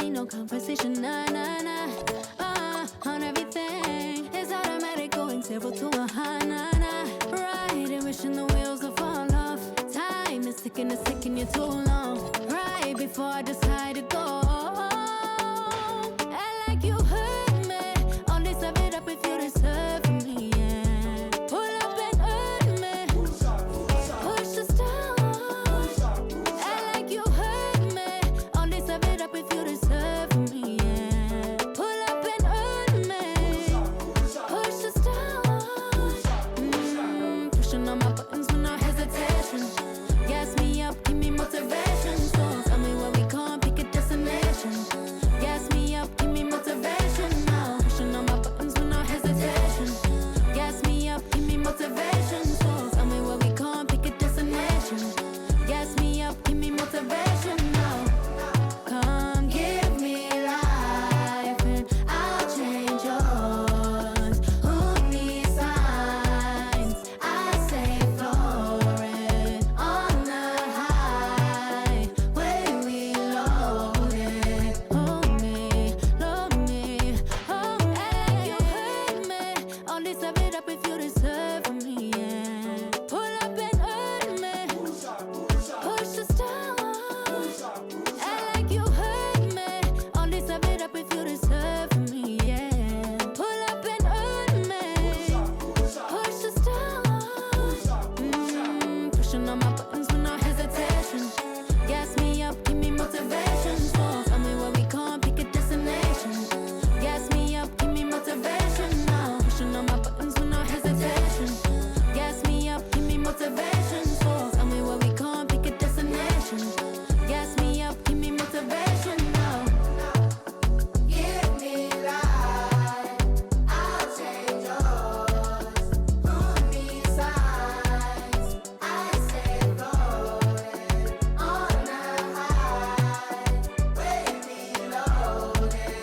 ain't no conversation, nah, nah, nah. On everything, it's automatic, going 0 to 100, nah, nah. Riding, wishing the wheels will fall off. Time is ticking, it's taking you too long. Right before I decide to go. I like you hurt me. Only serve it up if you deserve for me, yeah. Pull up and hurt me. Push the stars. I like you hurt me. Only serve it up if you deserve for me, yeah. Pull up and hurt me. Push the stars. Pushing on my buttons with no hesitation. Gas me up, give me motivation. So tell me where we can't pick a destination. Gas me up, give me motivation now. Pushing on my buttons with no hesitation. Gas me up, give me motivation. So tell me where we can't pick a destination. Gas me up, give me motivation now. Come give me life and I'll change yours. Who needs signs? I say florid on the highway we loaded. Hold me, love me, oh, and you hurt me. Only serve it up if you deserve for me, yeah. Pull up and hurt me. Push the stars. I like you hurt me. Only serve it up if you deserve for me, yeah. Pull up and hurt me. Push the stars. Pushing on my buttons with no hesitation. Gas me up, give me motivation. So tell me where we can't pick a destination. Gas me up, give me motivation now. Pushing on my buttons with no hesitation. Gas me up, give me motivation. So tell me where we can't pick a destination. Gas me up, give me motivation now. Give me life, I'll change yours. Who needs signs? I say floated on the highway we loaded.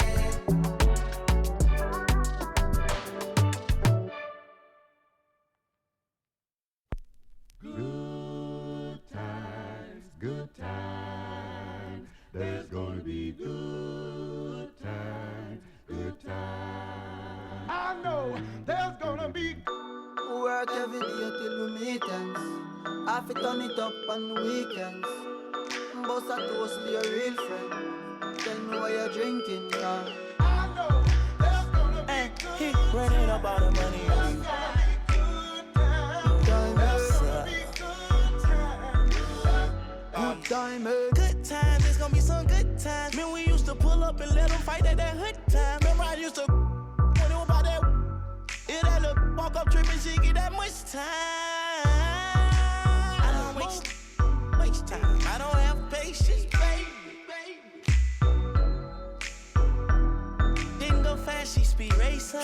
Good times, there's gonna be good times, good times. I know there's gonna be Work every day till we meet ends. Have to turn it up on the weekends. Bust a toast to your real friend. Tell me what you're drinking, yeah. I know there's gonna be good He running up all the money on you. Good time, eh? Good times, it's gonna be some good times. Man, we used to pull up and let them fight at that hood time. Remember I used to when it was about that. Yeah, that little walk up tripping, she get that much time. I don't waste time. I don't have patience, baby. Didn't go fast, she speed racing.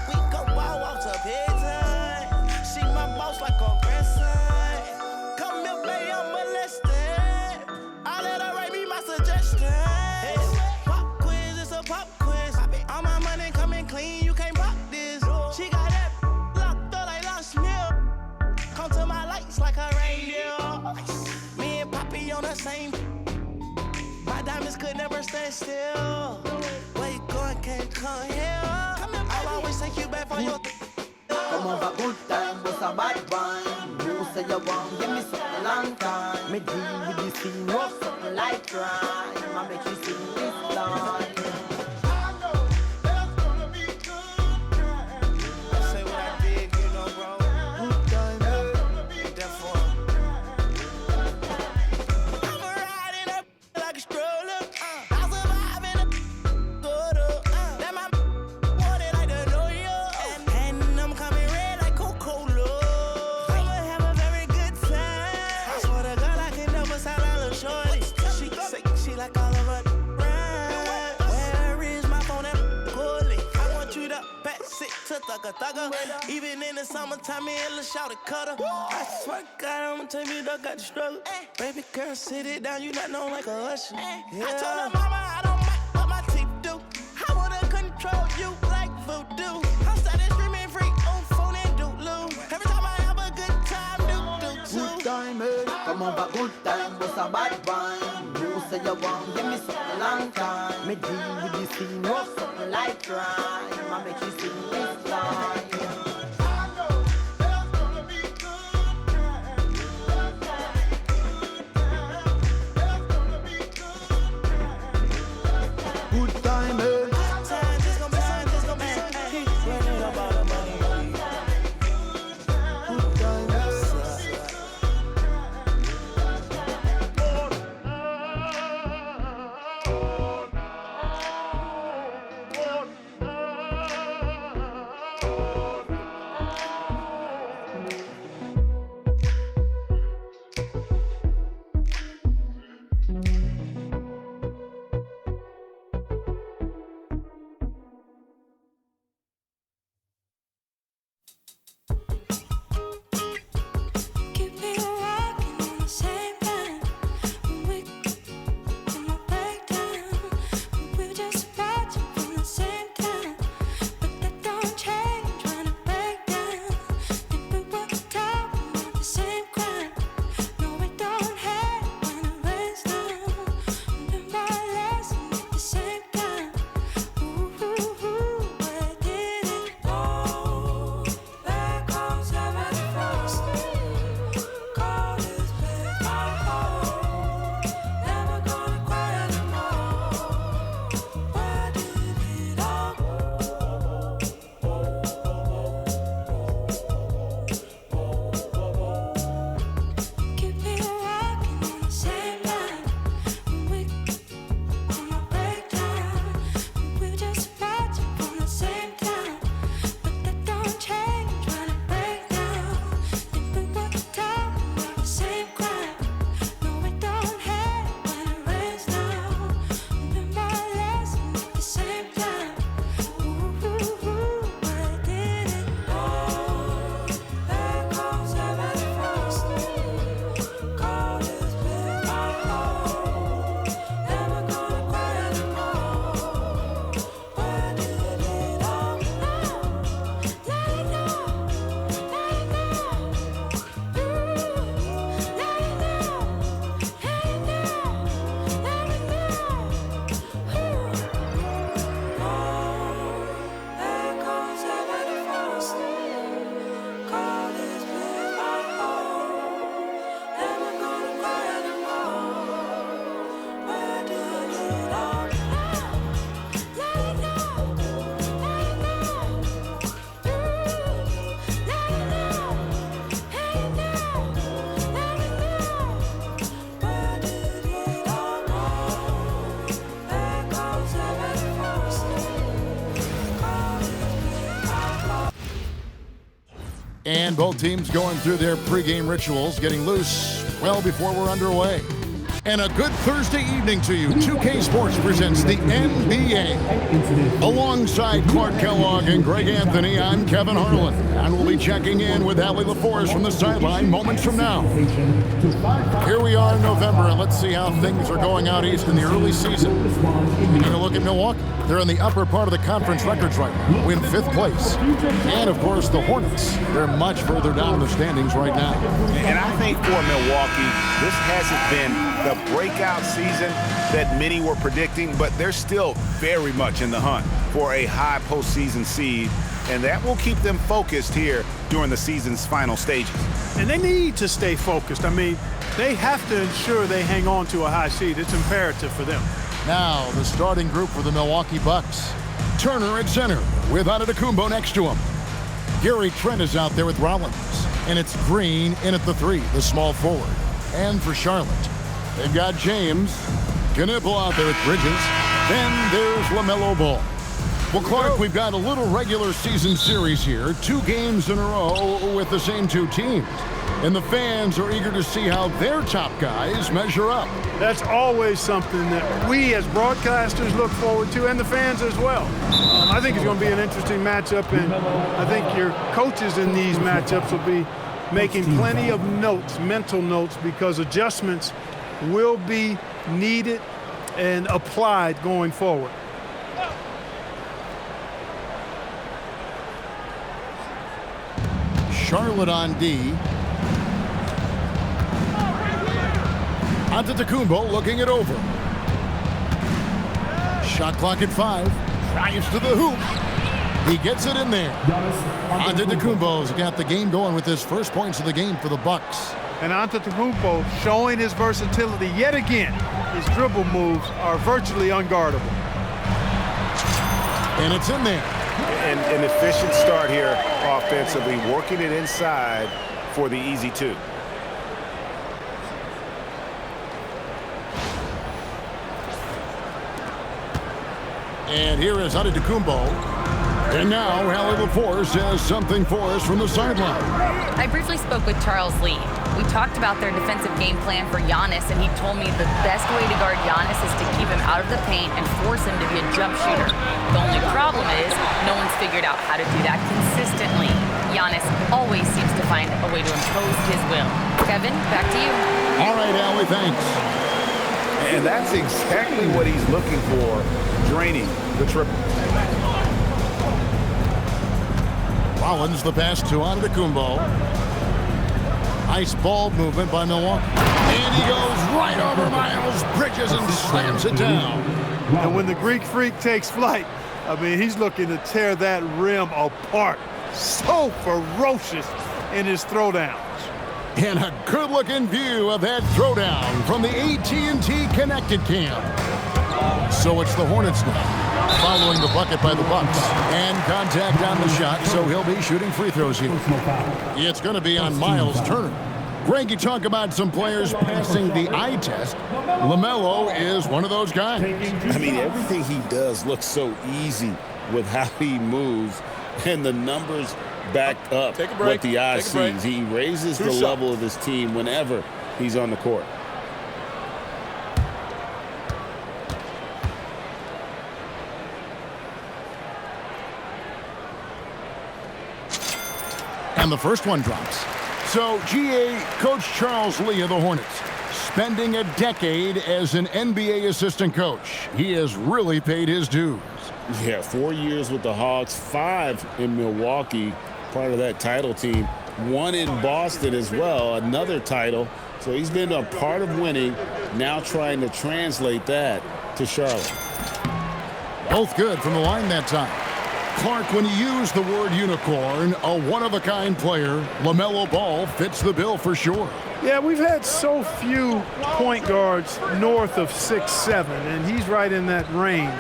We go wild walks up here time. She my boss like a grandson. Come here, baby, I'm molested. I let her write me my suggestions. Pop quiz, it's a pop quiz. All my money coming clean, you can't pop this. She got that locked up like Lost Mill. Come to my lights like a reindeer. Me and Poppy on the same. My diamonds could never stand still. Where you going, can't come here. I'll always take you back for your. Come over, good time, what's a bad wine? You say you want, give me something long time. Me deal with this thing, rough something like crime. I make you sing this line. I know there's gonna be good times. Say what I did, you know, bro. Good time, eh? Gonna be Therefore, I'm riding up like a stroller. I survive in a good up. That my wanted like the New York. And I'm coming red like Coca-Cola. I'ma have a very good time. I swear to God, I can never sound like a little shorty. She say she like all of her rhymes. Where is my phone at Cooley? I want you to pass it to thugger. Even in the summertime, me and Lil' Shawty cutter. I swear to God, I'ma tell you, dog got the struggle. Baby girl, sit it down, you not known like a usher. I told her mama I don't mind what my teeth do. I wanna control you like voodoo. I'm starting streaming free on phone and doodloo. Every time I have a good time, do too. Good time, eh? Come over, good time, what's a bad wine? You say you want give me something long time. Me deal with the scene, rough something like crime. I make you sing this line. And both teams going through their pregame rituals, getting loose well before we're underway. And a good Thursday evening to you. 2K Sports presents the NBA. Alongside Clark Kellogg and Greg Anthony, I'm Kevin Harlan. And we'll be checking in with Allie LaForest from the sideline moments from now. Here we are in November, and let's see how things are going out east in the early season. Taking a look at Milwaukee. They're in the upper part of the conference records right now, in 5th place. And, of course, the Hornets. They're much further down in the standings right now. And I think for Milwaukee, this hasn't been the breakout season that many were predicting, but they're still very much in the hunt for a high postseason seed, and that will keep them focused here during the season's final stages. And they need to stay focused. I mean, they have to ensure they hang on to a high seed. It's imperative for them. Now, the starting group for the Milwaukee Bucks. Turner at center with Antetokounmpo next to him. Gary Trent is out there with Rollins. And it's Green in at the 3, the small forward. And for Charlotte, they've got James, Knipple out there with Bridges. Then there's LaMelo Ball. Well, Clark, we've got a little regular season series here. 2 games in a row with the same 2 teams. And the fans are eager to see how their top guys measure up. That's always something that we as broadcasters look forward to, and the fans as well. I think it's going to be an interesting matchup, and I think your coaches in these matchups will be making plenty of notes, mental notes, because adjustments will be needed and applied going forward. Charlotte on D. Antetokounmpo looking it over. Shot clock at 5. Drives to the hoop. He gets it in there. Antetokounmpo's got the game going with his first points of the game for the Bucks. And Antetokounmpo showing his versatility yet again. His dribble moves are virtually unguardable. And it's in there. And an efficient start here offensively, working it inside for the easy 2. And here is Antetokounmpo. And now Hallie LaForce has something for us from the sideline. I briefly spoke with Charles Lee. We talked about their defensive game plan for Giannis, and he told me the best way to guard Giannis is to keep him out of the paint and force him to be a jump shooter. The only problem is no one's figured out how to do that consistently. Giannis always seems to find a way to impose his will. Kevin, back to you. All right, Hallie, thanks. And that's exactly what he's looking for, draining the triple. Rollins the pass to Antetokounmpo. Nice ball movement by Milwaukee. And he goes right over Miles Bridges and slams it down. And when the Greek Freak takes flight, I mean, he's looking to tear that rim apart. So ferocious in his throwdowns. And a good-looking view of that throwdown from the AT&T Connected Cam. So it's the Hornets now, following the bucket by the Bucks. And contact on the shot, so he'll be shooting free throws here. It's going to be on Miles Turner. Greg, you talk about some players passing the eye test. LaMelo is one of those guys. I mean, everything he does looks so easy with how he moves, and the numbers back up what the eye sees. He raises the level of his team whenever he's on the court. And the first one drops. So, GA, Coach Charles Lee of the Hornets, spending a decade as an NBA assistant coach. He has really paid his dues. Yeah, 4 years with the Hawks, 5 in Milwaukee, part of that title team. 1 in Boston as well, another title. So he's been a part of winning, now trying to translate that to Charlotte. Both good from the line that time. Clark, when you use the word unicorn, a one-of-a-kind player, LaMelo Ball fits the bill for sure. Yeah, we've had so few point guards north of 6'7", and he's right in that range.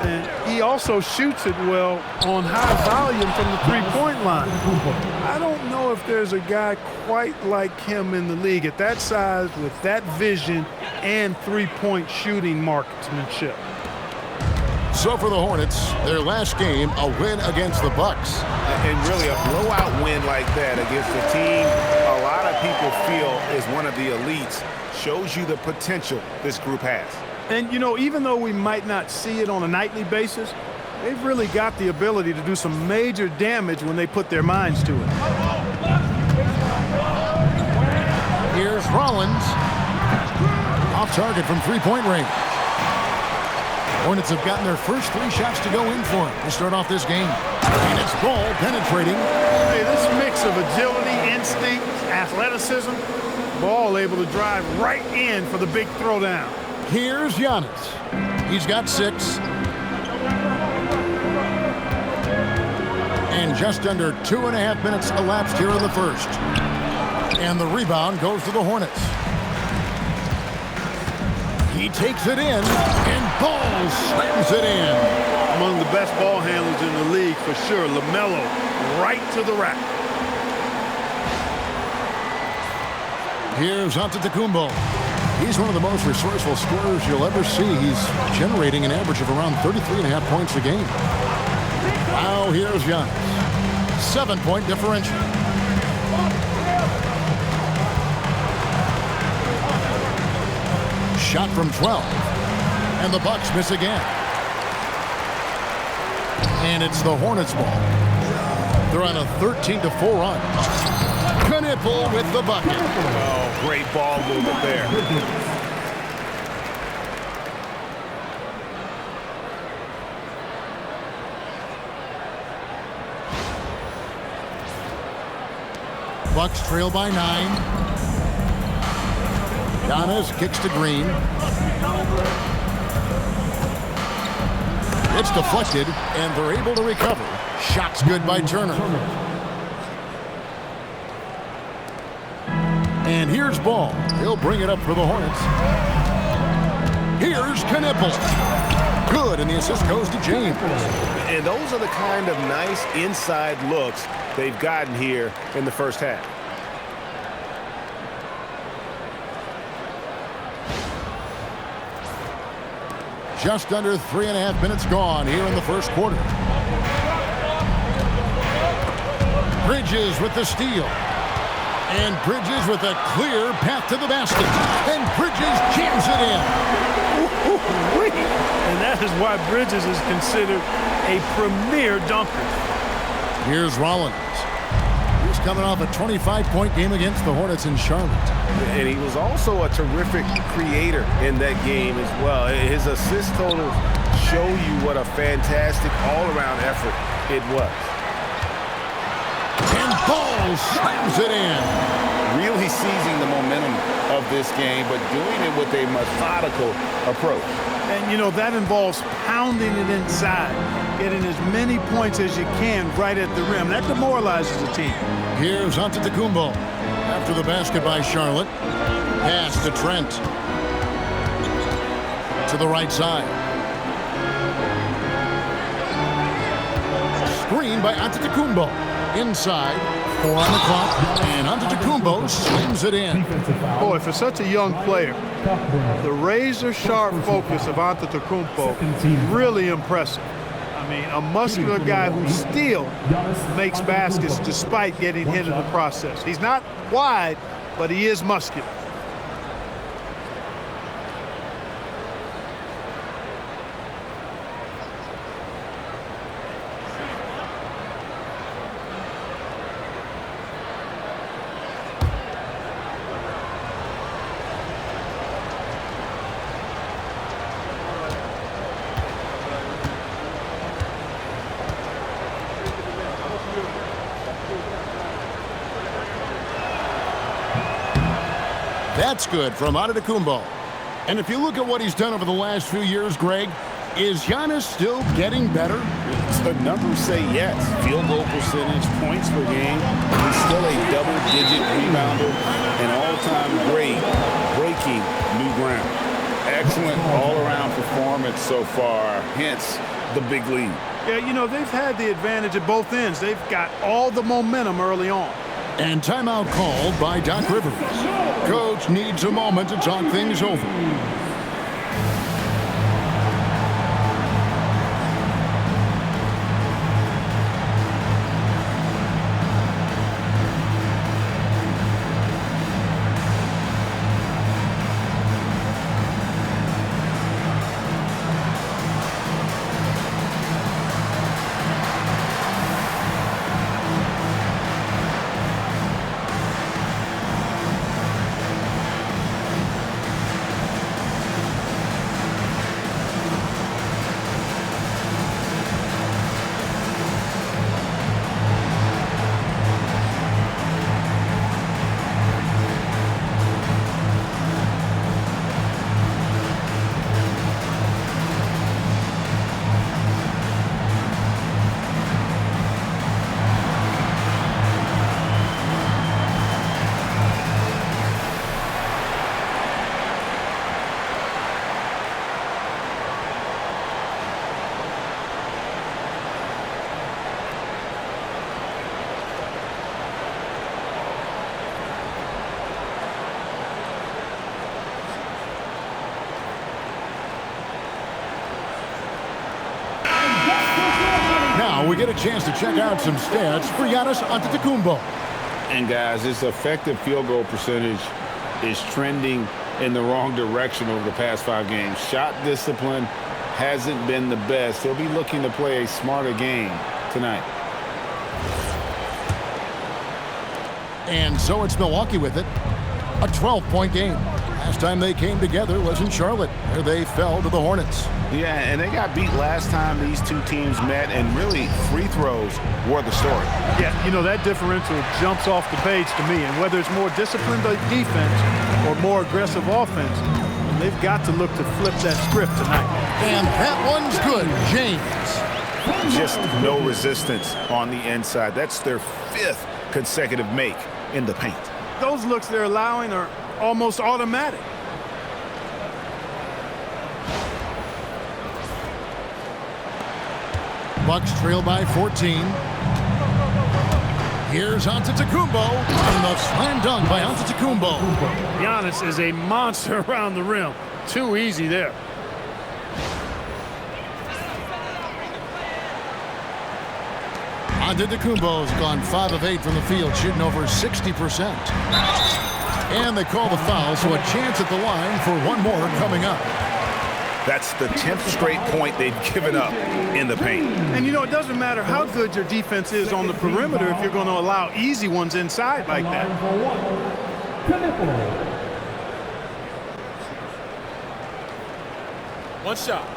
And he also shoots it well on high volume from the three-point line. I don't know if there's a guy quite like him in the league at that size with that vision and three-point shooting marksmanship. So for the Hornets, their last game, a win against the Bucks. And really a blowout win like that against a team a lot of people feel is one of the elites shows you the potential this group has. And, you know, even though we might not see it on a nightly basis, they've really got the ability to do some major damage when they put their minds to it. Here's Rollins. Off target from three-point range. Hornets have gotten their first 3 shots to go in for him to start off this game. And it's Ball penetrating. Hey, this mix of agility, instinct, athleticism, Ball able to drive right in for the big throwdown. Here's Giannis. He's got 6. And just under 2.5 minutes elapsed here in the first. And the rebound goes to the Hornets. He takes it in, and Ball slams it in. Among the best ball handlers in the league for sure. LaMelo right to the rack. Here's Antetokounmpo. He's one of the most resourceful scorers you'll ever see. He's generating an average of around 33.5 points a game. Now here's Giannis. 7-point differential. Shot from 12. And the Bucks miss again. And it's the Hornets ball. They're on a 13-4 run. Knipple with the bucket. Oh, great ball movement there. Bucks trail by 9. Giannis kicks to Green. It's deflected, and they're able to recover. Shot's good by Turner. And here's Ball. He'll bring it up for the Hornets. Here's Knipple. Good, and the assist goes to James. And those are the kind of nice inside looks they've gotten here in the first half. Just under 3.5 minutes gone here in the first quarter. Bridges with the steal. And Bridges with a clear path to the basket. And Bridges jams it in. And that is why Bridges is considered a premier dunker. Here's Rollins. He's coming off a 25-point game against the Hornets in Charlotte. And he was also a terrific creator in that game as well. His assist totals show you what a fantastic all-around effort it was. And Ball slams it in. Really seizing the momentum of this game, but doing it with a methodical approach. And, you know, that involves pounding it inside, getting as many points as you can right at the rim. That demoralizes the team. Here's Antetokounmpo. After the basket by Charlotte. Pass to Trent. To the right side. Screen by Antetokounmpo. Inside. 4 on the clock. And Antetokounmpo slams it in. Boy, for such a young player, the razor-sharp focus of Antetokounmpo, really impressive. I mean, a muscular guy who still makes baskets despite getting hit in the process. He's not wide, but he is muscular. That's good from Antetokounmpo. And if you look at what he's done over the last few years, Greg, is Giannis still getting better? The numbers say yes. Field goal percentage, points per game. He's still a double-digit rebounder, an all-time great, breaking new ground. Excellent all-around performance so far, hence the big lead. Yeah, you know, they've had the advantage at both ends. They've got all the momentum early on. And timeout called by Doc Rivers. Coach needs a moment to talk things over. We get a chance to check out some stats for Giannis Antetokounmpo. And guys, his effective field goal percentage is trending in the wrong direction over the past 5 games. Shot discipline hasn't been the best. He'll be looking to play a smarter game tonight. And so it's Milwaukee with it. A 12-point game. Last time they came together was in Charlotte, where they fell to the Hornets. Yeah, and they got beat last time these two teams met, and really free throws were the story. Yeah, you know, that differential jumps off the page to me, and whether it's more disciplined defense or more aggressive offense, They've got to look to flip that script tonight. And that one's good. James. Just no resistance on the inside. That's their 5th consecutive make in the paint. Those looks they're allowing are almost automatic. Bucks trail by 14. Here's Antetokounmpo, and the slam dunk by Antetokounmpo. Giannis is a monster around the rim. Too easy there. Antetokounmpo's gone 5 of 8 from the field, shooting over 60%. And they call the foul, so a chance at the line for one more coming up. That's the 10th straight point they've given up in the paint. And you know, it doesn't matter how good your defense is on the perimeter if you're going to allow easy ones inside like that. One shot.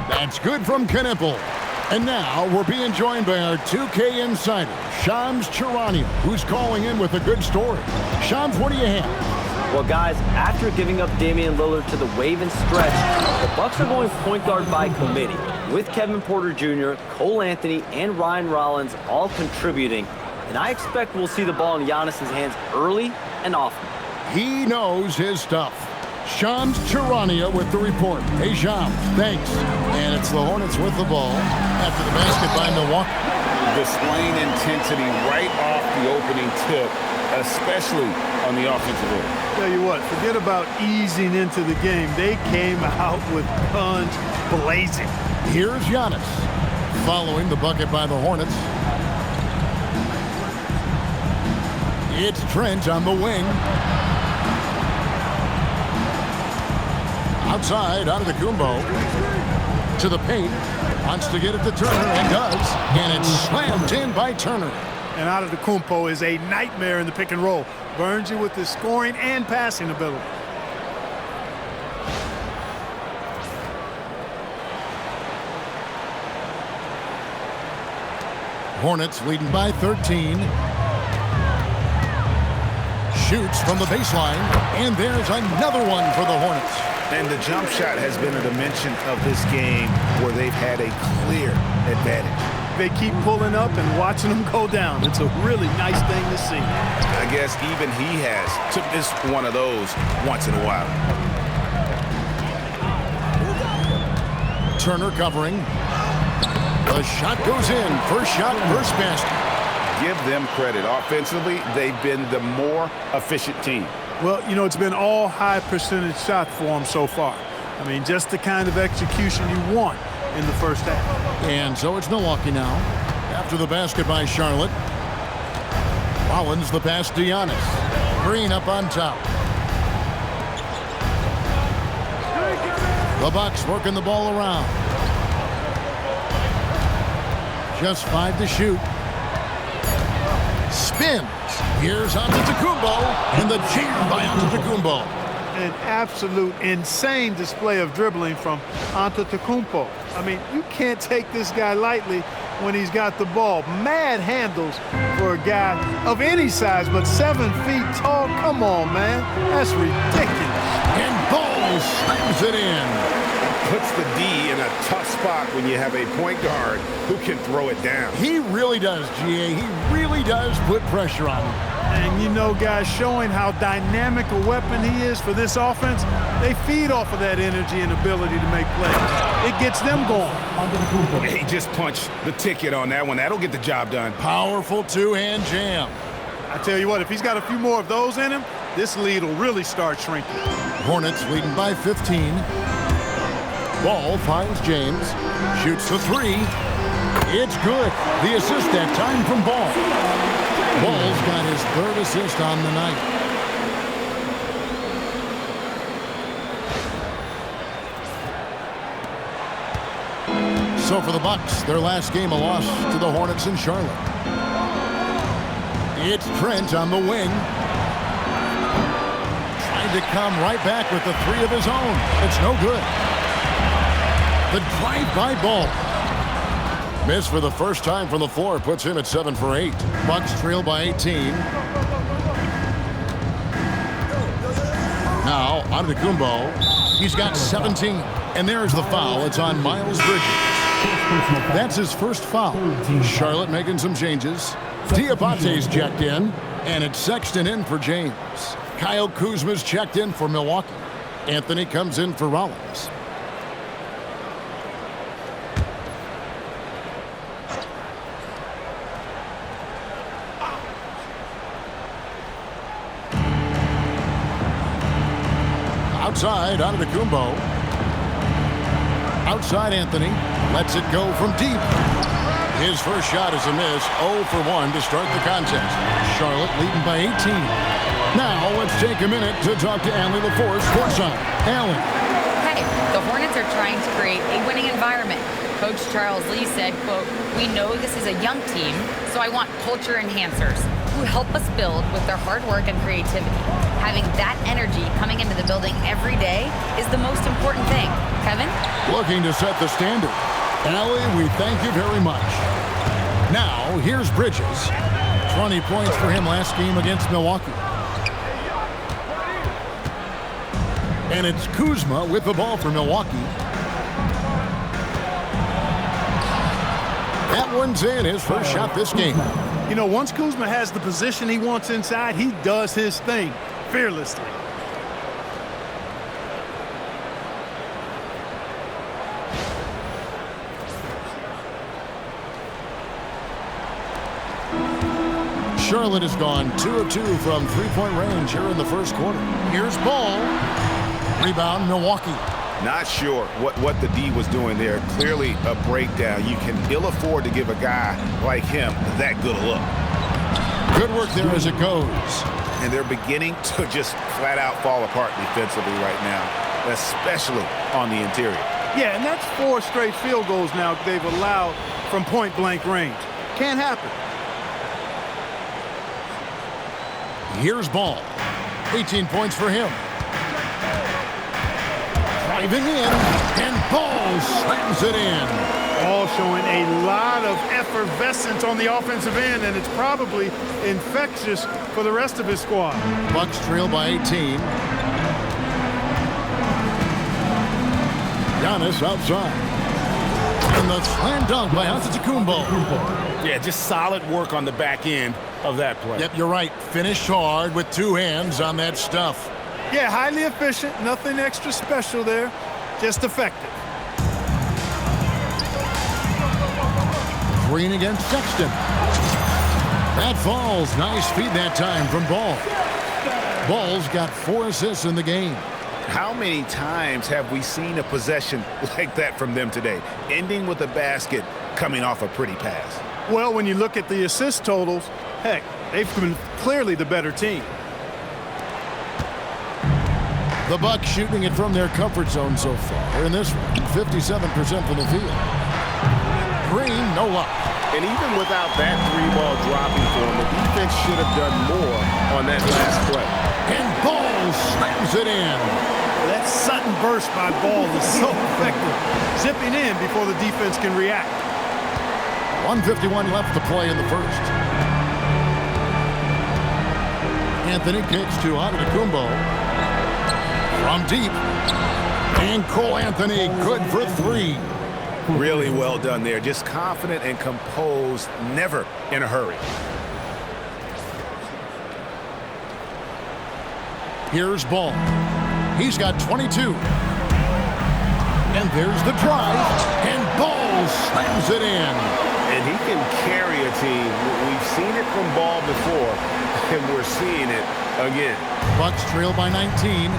That's good from Knipple. And now we're being joined by our 2K insider, Shams Charania, who's calling in with a good story. Shams, what do you have? Well, guys, after giving up Damian Lillard to the wave and stretch, the Bucks are going point guard by committee, with Kevin Porter Jr., Cole Anthony, and Ryan Rollins all contributing. And I expect we'll see the ball in Giannis' hands early and often. He knows his stuff. Shams Charania with the report. Hey, Shams, thanks. And it's the Hornets with the ball after the basket by Milwaukee. Displaying intensity right off the opening tip, especially on the offensive end. Tell you what, forget about easing into the game. They came out with guns blazing. Here's Giannis following the bucket by the Hornets. It's Trent on the wing. Outside, Antetokounmpo to the paint. Wants to get it to Turner and does. And it's slammed in by Turner. And Antetokounmpo is a nightmare in the pick and roll. Burns you with his scoring and passing ability. Hornets leading by 13. Shoots from the baseline. And there's another one for the Hornets. And the jump shot has been a dimension of this game where they've had a clear advantage. They keep pulling up and watching them go down. It's a really nice thing to see. I guess even he has to miss one of those once in a while. Turner covering. The shot goes in. First shot, first basket. Give them credit. Offensively, they've been the more efficient team. Well, you know, it's been all high percentage shots for them so far. I mean, just the kind of execution you want in the first half. And so it's Milwaukee now. After the basket by Charlotte. Rollins the pass to Giannis. Green up on top. The Bucks working the ball around. Just 5 to shoot. Spins. Here's Antetokounmpo, and the jam by Antetokounmpo. An absolute insane display of dribbling from Antetokounmpo. I mean, you can't take this guy lightly when he's got the ball. Mad handles for a guy of any size, but 7 feet tall. Come on, man. That's ridiculous. And Ball slams it in. Puts the D in a tough spot when you have a point guard who can throw it down. He really does, GA. He really does put pressure on him. And you know, guys, showing how dynamic a weapon he is for this offense, they feed off of that energy and ability to make plays. It gets them going. He just punched the ticket on that one. That'll get the job done. Powerful two-hand jam. I tell you what, if he's got a few more of those in him, this lead will really start shrinking. Hornets leading by 15. Ball finds James. Shoots the 3. It's good. The assist that time from Ball. Ball's got his 3rd assist on the night. So for the Bucks, their last game a loss to the Hornets in Charlotte. It's Trent on the wing. Trying to come right back with the 3 of his own. It's no good. The drive-by ball. Miss for the first time from the floor puts him at 7 for 8. Bucks trail by 18. Now, Antetokounmpo. He's got 17. And there's the foul. It's on Miles Bridges. That's his first foul. Charlotte making some changes. Diabate's checked in. And it's Sexton in for James. Kyle Kuzma's checked in for Milwaukee. Anthony comes in for Rollins. Outside, Antetokounmpo. Outside, Anthony. Lets it go from deep. His first shot is a miss. 0 for 1 to start the contest. Charlotte leading by 18. Now, let's take a minute to talk to Allie LaForce, courtside. Allie. Hey, the Hornets are trying to create a winning environment. Coach Charles Lee said, quote, "We know this is a young team, so I want culture enhancers who help us build with their hard work and creativity. Having that energy coming into the building every day is the most important thing." Kevin? Looking to set the standard. Allie, we thank you very much. Now, here's Bridges. 20 points for him last game against Milwaukee. And it's Kuzma with the ball for Milwaukee. That one's in, his first shot this game. You know, once Kuzma has the position he wants inside, he does his thing fearlessly. Charlotte has gone 2 of 2 from three-point range here in the first quarter. Here's Ball. Rebound, Milwaukee. Not sure what the D was doing there. Clearly a breakdown. You can ill afford to give a guy like him that good a look. Good work there as it goes. And they're beginning to just flat out fall apart defensively right now, especially on the interior. Yeah, and that's 4 straight field goals now they've allowed from point-blank range. Can't happen. Here's Ball. 18 points for him. Driving in, and Ball slams it in. Ball showing a lot of effervescence on the offensive end, and it's probably infectious for the rest of his squad. Bucks trail by 18. Giannis outside. And the slam dunk by Antetokounmpo. Yeah, just solid work on the back end of that play. Yep, you're right. Finished hard with 2 hands on that stuff. Yeah, highly efficient. Nothing extra special there. Just effective. Green against Sexton. That falls. Nice feed that time from Ball. Ball's got 4 assists in the game. How many times have we seen a possession like that from them today, ending with a basket coming off a pretty pass? Well, when you look at the assist totals, heck, they've been clearly the better team. The Bucks shooting it from their comfort zone so far. In this one, 57% from the field. Green, no luck. And even without that 3-ball dropping for him, the defense should have done more on that last play. And Ball slams it in. That sudden burst by Ball is so effective. Zipping in before the defense can react. 1:51 left to play in the first. Anthony kicks to Antetokounmpo. From deep. And Cole Anthony good for 3. Really well done there. Just confident and composed, never in a hurry. Here's Ball. He's got 22. And there's the drive. And Ball slams it in. And he can carry a team. We've seen it from Ball before, and we're seeing it again. Bucks trail by 19.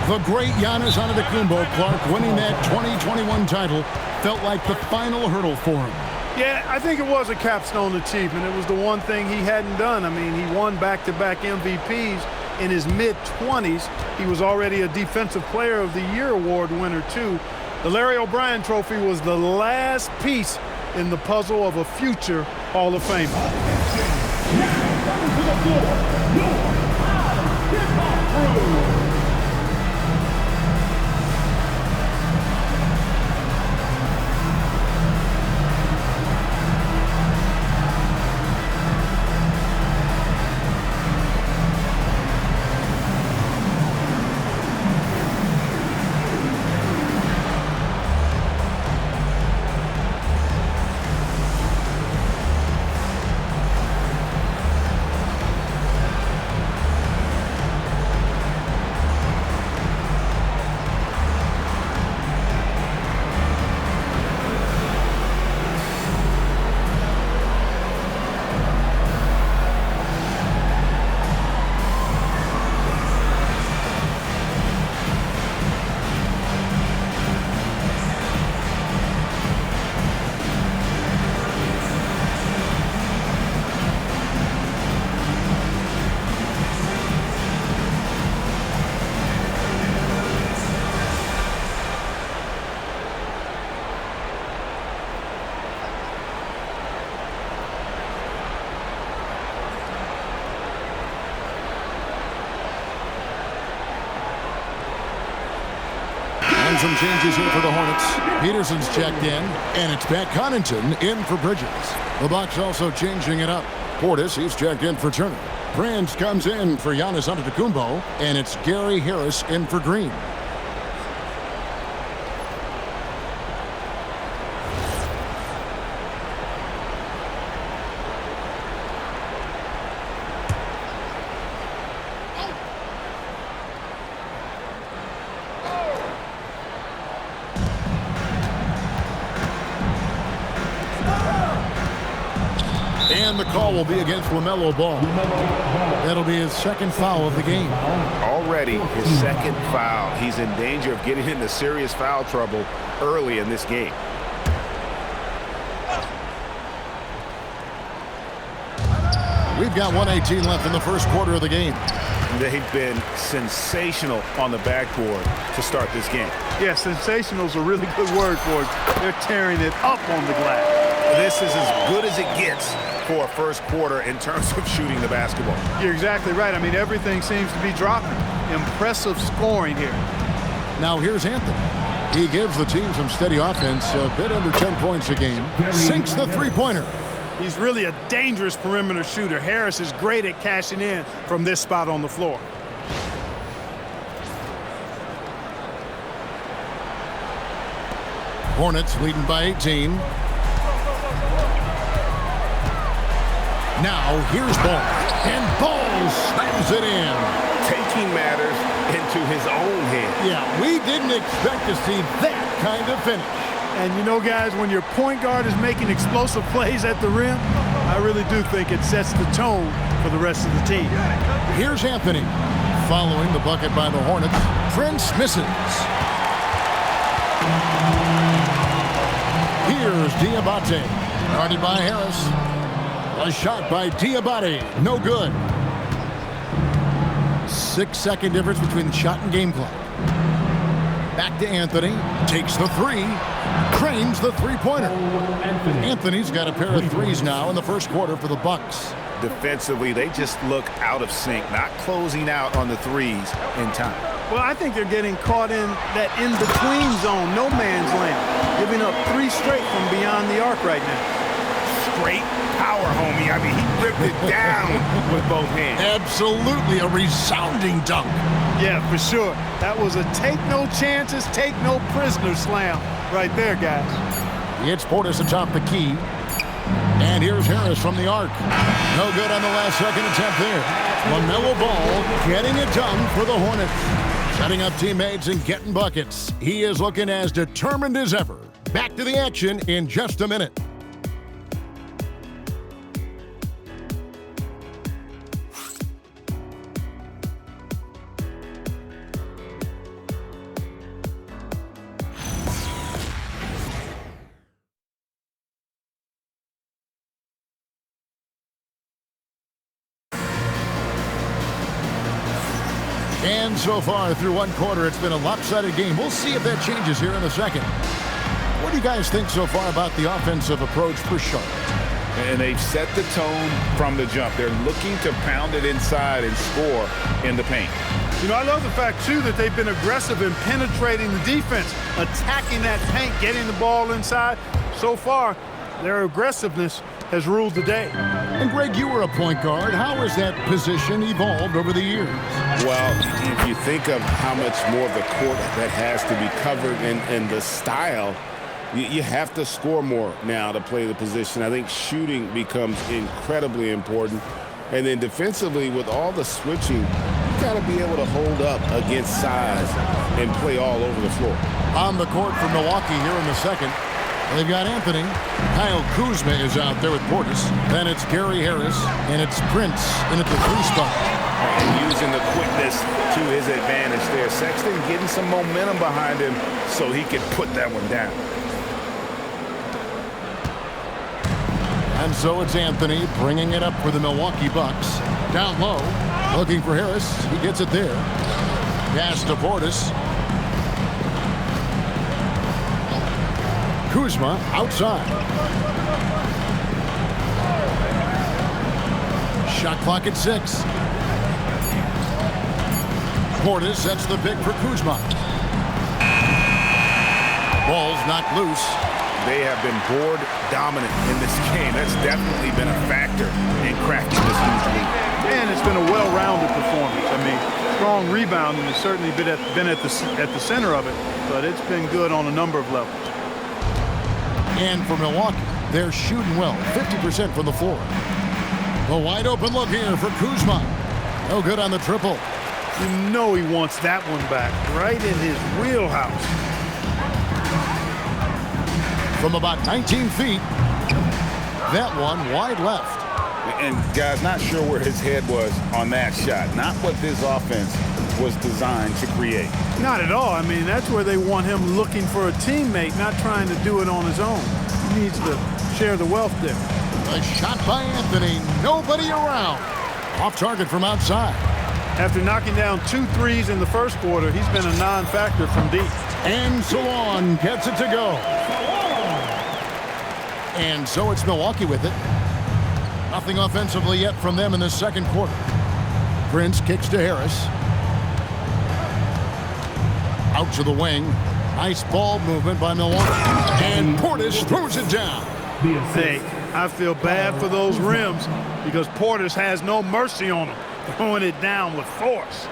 The great Giannis Antetokounmpo, Clark, winning that 2021 title felt like the final hurdle for him. Yeah, I think it was a capstone achievement. It was the one thing he hadn't done. I mean, he won back-to-back MVPs in his mid-20s. He was already a Defensive Player of the Year award winner, too. The Larry O'Brien Trophy was the last piece in the puzzle of a future Hall of Famer. And some changes here for the Hornets. Peterson's checked in, and it's Pat Connaughton in for Bridges. The Bucks also changing it up. Portis, he's checked in for Turner. Prince comes in for Giannis Antetokounmpo, and it's Gary Harris in for Green. And the call will be against LaMelo Ball. That'll be his second foul of the game. Already his second foul. He's in danger of getting into serious foul trouble early in this game. We've got 1:18 left in the first quarter of the game. They've been sensational on the backboard to start this game. Yeah, sensational is a really good word for it. They're tearing it up on the glass. This is as good as it gets for a first quarter in terms of shooting the basketball. You're exactly right. I mean, everything seems to be dropping. Impressive scoring here. Now here's Anthony. He gives the team some steady offense, a bit under 10 points a game. Sinks the three-pointer. He's really a dangerous perimeter shooter. Harris is great at cashing in from this spot on the floor. Hornets leading by 18. Now here's Ball. And Ball slams it in. Taking matters into his own hands. Yeah, we didn't expect to see that kind of finish. And you know, guys, when your point guard is making explosive plays at the rim, I really do think it sets the tone for the rest of the team. Here's Anthony. Following the bucket by the Hornets, Prince misses. Here's Diabate. Guarded by Harris. A shot by Diabate. No good. 6-second difference between the shot and game clock. Back to Anthony. Takes the three. Cranes the three-pointer. Anthony's got a pair of threes now in the first quarter for the Bucks. Defensively, they just look out of sync, not closing out on the threes in time. Well, I think they're getting caught in that in-between zone, no man's land, giving up three straight from beyond the arc right now. Straight power, homie. I mean, he ripped it down with both hands. Absolutely a resounding dunk. Yeah, for sure. That was a take no chances, take no prisoner slam right there, guys. It's Portis atop the key. And here's Harris from the arc. No good on the last second attempt there. LaMelo Ball getting it done for the Hornets. Setting up teammates and getting buckets. He is looking as determined as ever. Back to the action in just a minute. And so far through one quarter, it's been a lopsided game. We'll see if that changes here in a second. What do you guys think so far about the offensive approach for Charlotte? And they've set the tone from the jump. They're looking to pound it inside and score in the paint. You know, I love the fact, too, that they've been aggressive in penetrating the defense, attacking that paint, getting the ball inside. So far, their aggressiveness has ruled the day. And Greg, you were a point guard. How has that position evolved over the years? Well, if you think of how much more of the court that has to be covered and the style, you have to score more now to play the position. I think shooting becomes incredibly important. And then defensively, with all the switching, you got to be able to hold up against size and play all over the floor. On the court for Milwaukee here in the second. They've got Anthony. Kyle Kuzma is out there with Portis. Then it's Gary Harris, and it's Prince in at the three spot. And using the quickness to his advantage there. Sexton getting some momentum behind him so he can put that one down. And so it's Anthony bringing it up for the Milwaukee Bucks. Down low, looking for Harris. He gets it there. Pass to Portis. Kuzma outside. Shot clock at 6. Portis sets the pick for Kuzma. Ball's knocked loose. They have been board dominant in this game. That's definitely been a factor in cracking this huge lead. And it's been a well-rounded performance. I mean, strong rebounding has certainly been at the center of it, but it's been good on a number of levels. And for Milwaukee, they're shooting well, 50% from the floor. The wide open look here for Kuzma. No good on the triple. You know he wants that one back, right in his wheelhouse. From about 19 feet, that one wide left. And guys, not sure where his head was on that shot. Not what this offense was designed to create. Not at all. I mean, that's where they want him looking for a teammate, not trying to do it on his own. He needs to share the wealth there. A shot by Anthony. Nobody around. Off target from outside. After knocking down 2 threes in the first quarter, he's been a non-factor from deep. And Solon gets it to go. And so it's Milwaukee with it. Nothing offensively yet from them in the second quarter. Prince kicks to Harris. Out to the wing. Nice ball movement by Milwaukee. And Portis throws it down. Hey, I feel bad for those rims because Portis has no mercy on them, throwing it down with force.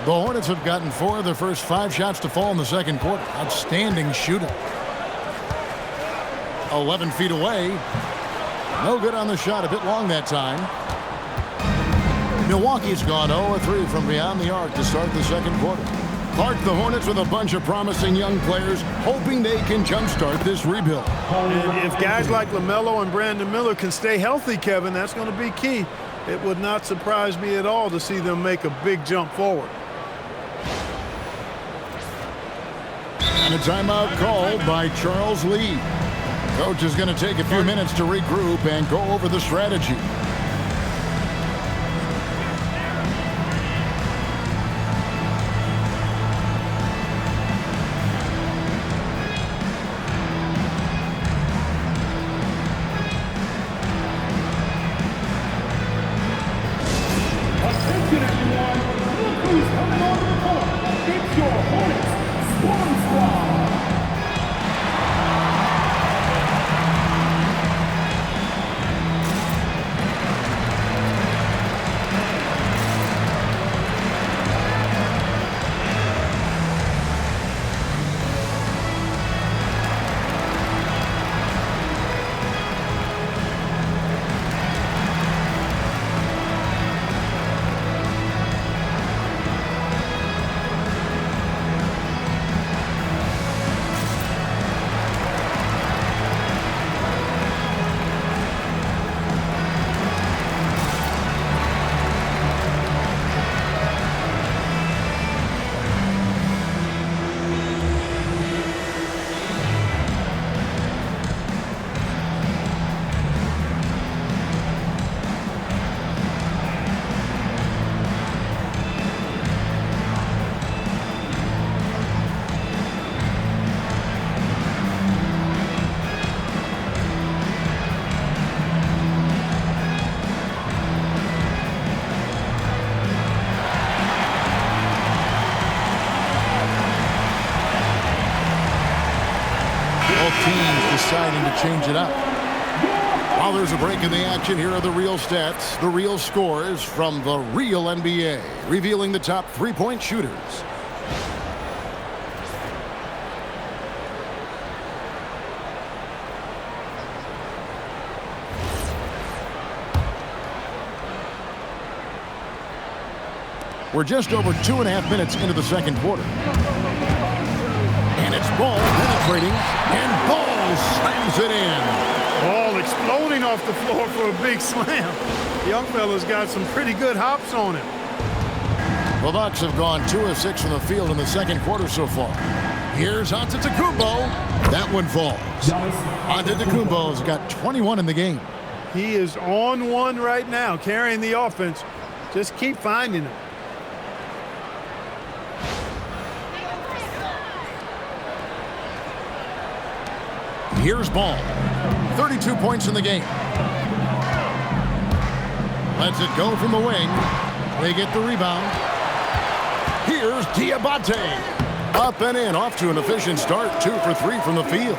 The Hornets have gotten 4 of their first 5 shots to fall in the second quarter. Outstanding shooting. 11 feet away. No good on the shot. A bit long that time. Milwaukee's gone 0-3 from beyond the arc to start the second quarter. Clark, the Hornets with a bunch of promising young players, hoping they can jumpstart this rebuild. And if guys like LaMelo and Brandon Miller can stay healthy, Kevin, that's going to be key. It would not surprise me at all to see them make a big jump forward. And a timeout called by Charles Lee. Coach is going to take a few minutes to regroup and go over the strategy. Attention everyone, look who's coming onto the court. It's your Hornets Swarm Squad. Deciding to change it up. While there's a break in the action, here are the real stats, the real scores from the real NBA, revealing the top three-point shooters. We're just over 2.5 minutes into the second quarter. And it's Ball penetrating, and Ball slams it in. Ball exploding off the floor for a big slam. Young fella's got some pretty good hops on him. The Bucks have gone 2 of 6 from the field in the second quarter so far. Here's Antetokounmpo. That one falls. Antetokounmpo's got 21 in the game. He is on one right now, carrying the offense. Just keep finding him. Here's Ball. 32 points in the game. Lets it go from the wing. They get the rebound. Here's Diabate. Up and in, off to an efficient start. 2 for 3 from the field.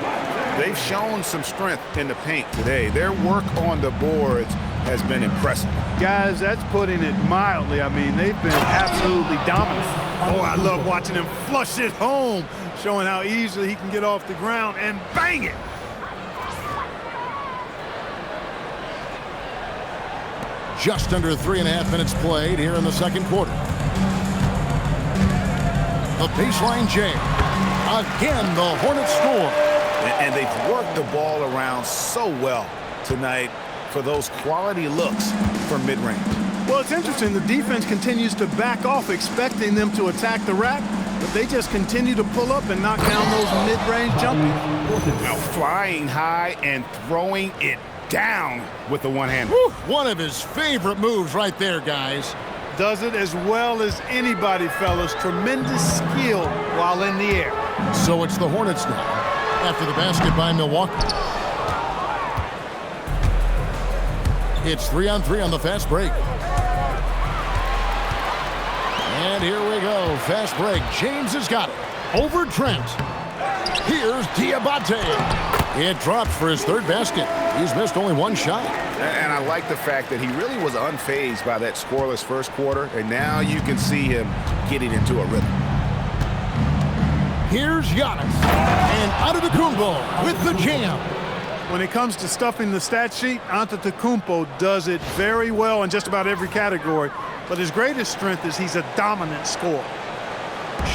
They've shown some strength in the paint today. Their work on the boards has been impressive. Guys, that's putting it mildly. I mean, they've been absolutely dominant. Oh, I love watching him flush it home, showing how easily he can get off the ground and bang it. Just under 3.5 minutes played here in the second quarter. The baseline jam. Again, the Hornets score. And they've worked the ball around so well tonight for those quality looks from mid-range. Well, it's interesting. The defense continues to back off, expecting them to attack the rack, but they just continue to pull up and knock down those mid-range jumpers. Now flying high and throwing it down with the one-hand. One of his favorite moves right there, guys. Does it as well as anybody, fellas. Tremendous skill while in the air. So it's the Hornets now, after the basket by Milwaukee. It's 3-on-3 on the fast break. And here we go. Fast break. James has got it. Over Trent. Here's Diabate. It drops for his third basket. He's missed only one shot. And I like the fact that he really was unfazed by that scoreless first quarter, and now you can see him getting into a rhythm. Here's Giannis. And Antetokounmpo with the jam. When it comes to stuffing the stat sheet, Antetokounmpo does it very well in just about every category. But his greatest strength is he's a dominant scorer.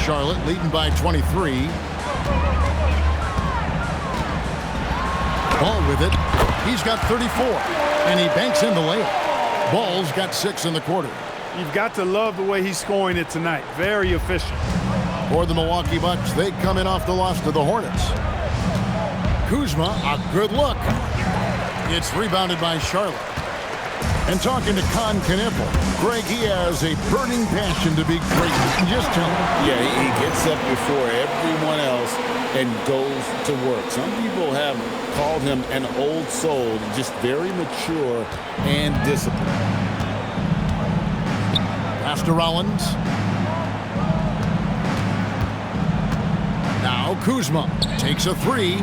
Charlotte leading by 23. Ball with it. He's got 34. And he banks in the layup. Ball's got 6 in the quarter. You've got to love the way he's scoring it tonight. Very efficient. For the Milwaukee Bucks, they come in off the loss to the Hornets. Kuzma, a good look. It's rebounded by Charlotte. And talking to Con Kniffel, Greg, he has a burning passion to be great. Just tell him. Yeah, he gets up before everyone else and goes to work. Some people have called him an old soul, just very mature and disciplined. Pass to Rollins. Now Kuzma takes a 3.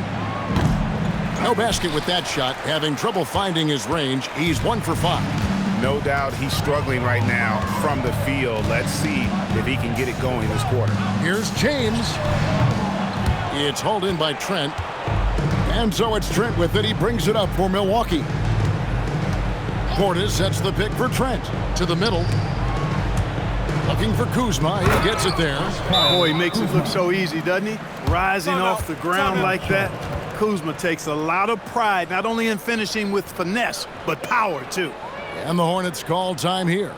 No basket with that shot. Having trouble finding his range. He's 1 for 5. No doubt he's struggling right now from the field. Let's see if he can get it going this quarter. Here's James. It's hauled in by Trent. And so it's Trent with it. He brings it up for Milwaukee. Portis sets the pick for Trent. To the middle. Looking for Kuzma. He gets it there. Boy, he makes it look so easy, doesn't he? Rising off the ground like that. Kuzma takes a lot of pride, not only in finishing with finesse, but power, too. And the Hornets call time here.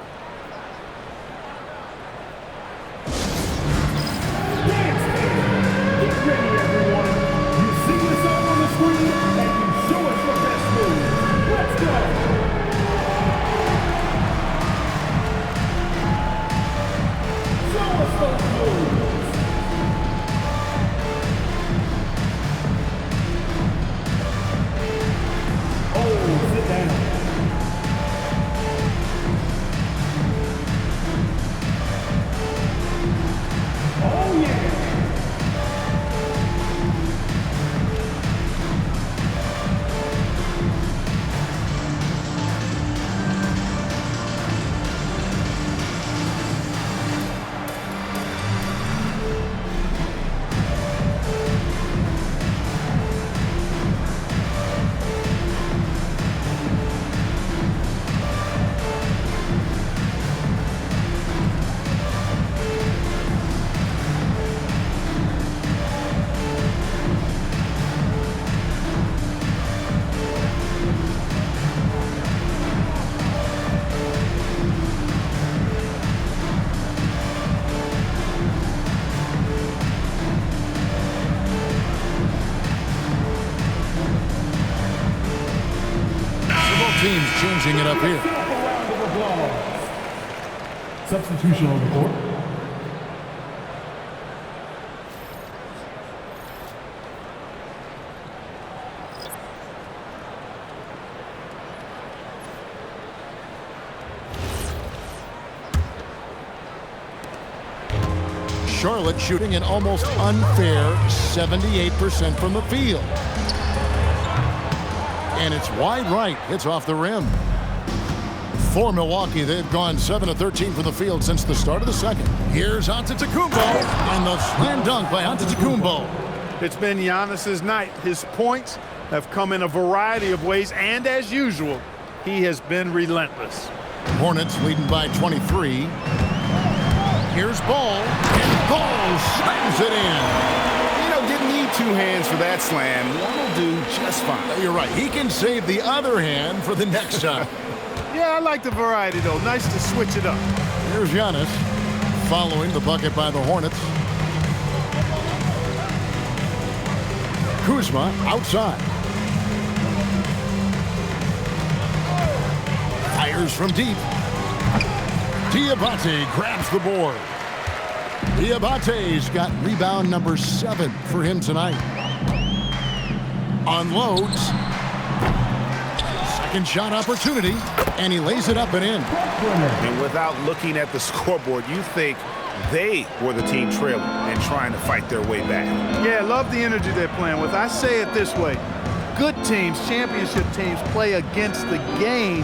Get ready, everyone. You see this all on the screen, and you show us your best move. Let's go. Show us those moves. Oh, sit down. Oh, yeah. Teams changing it up here. Substitution on the court. Charlotte shooting an almost unfair 78% from the field. And it's wide right. It's off the rim. For Milwaukee, they've gone 7 of 13 from the field since the start of the second. Here's Antetokounmpo, and the slam dunk by Antetokounmpo. It's been Giannis's night. His points have come in a variety of ways, and as usual, he has been relentless. Hornets leading by 23. Here's Ball, and Ball slams it in. You know, didn't need 2 hands for that slam. One will do just fine. You're right. He can save the other hand for the next time. Yeah, I like the variety, though. Nice to switch it up. Here's Giannis following the bucket by the Hornets. Kuzma outside. Fires from deep. Diabate grabs the board. Diabate's got rebound number 7 for him tonight. Unloads. Second shot opportunity, and he lays it up and in. And without looking at the scoreboard, you think they were the team trailing and trying to fight their way back. Yeah, love the energy they're playing with. I say it this way. Good teams, championship teams, play against the game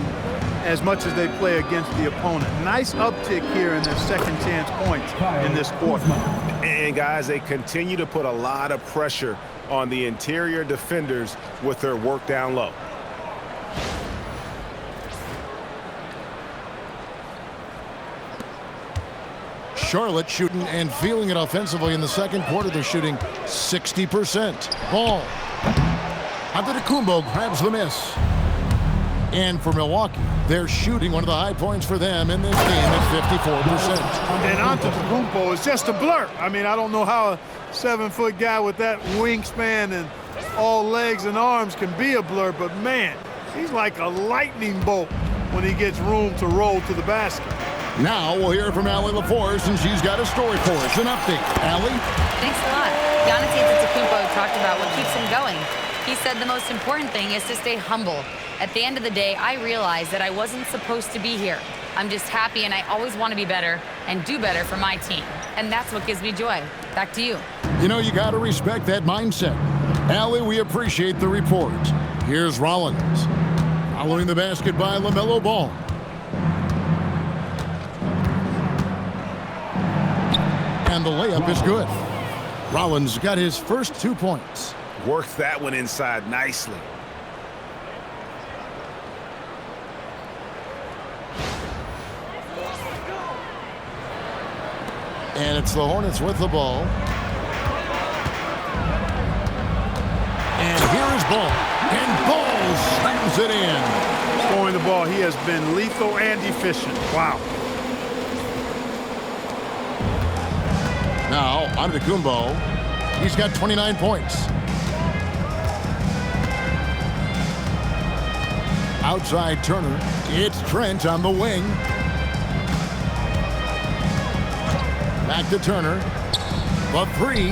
as much as they play against the opponent. Nice uptick here in their second chance points in this quarter. And guys, they continue to put a lot of pressure on the interior defenders with their work down low. Charlotte shooting and feeling it offensively in the second quarter. They're shooting 60%. Ball. Antetokounmpo grabs the miss. And for Milwaukee, they're shooting one of the high points for them in this game at 54%. And Antetokounmpo is just a blur. I mean, I don't know how a 7-foot guy with that wingspan and all legs and arms can be a blur, but man, he's like a lightning bolt when he gets room to roll to the basket. Now we'll hear from Allie LaForce, and she's got a story for us. An update. Allie? Thanks a lot. Giannis Antetokounmpo talked about what keeps him going. He said the most important thing is to stay humble. At the end of the day, I realized that I wasn't supposed to be here. I'm just happy, and I always want to be better and do better for my team. And that's what gives me joy. Back to you. You know, you got to respect that mindset. Allie, we appreciate the report. Here's Rollins. Following the basket by LaMelo Ball. And the layup is good. Rollins got his first 2 points. Worked that one inside nicely. And it's the Hornets with the ball. And here is Ball. And Ball slams it in. Scoring the ball, he has been lethal and efficient. Wow. Now, Antetokounmpo. He's got 29 points. Outside Turner. It's Trent on the wing. Back to Turner. The 3.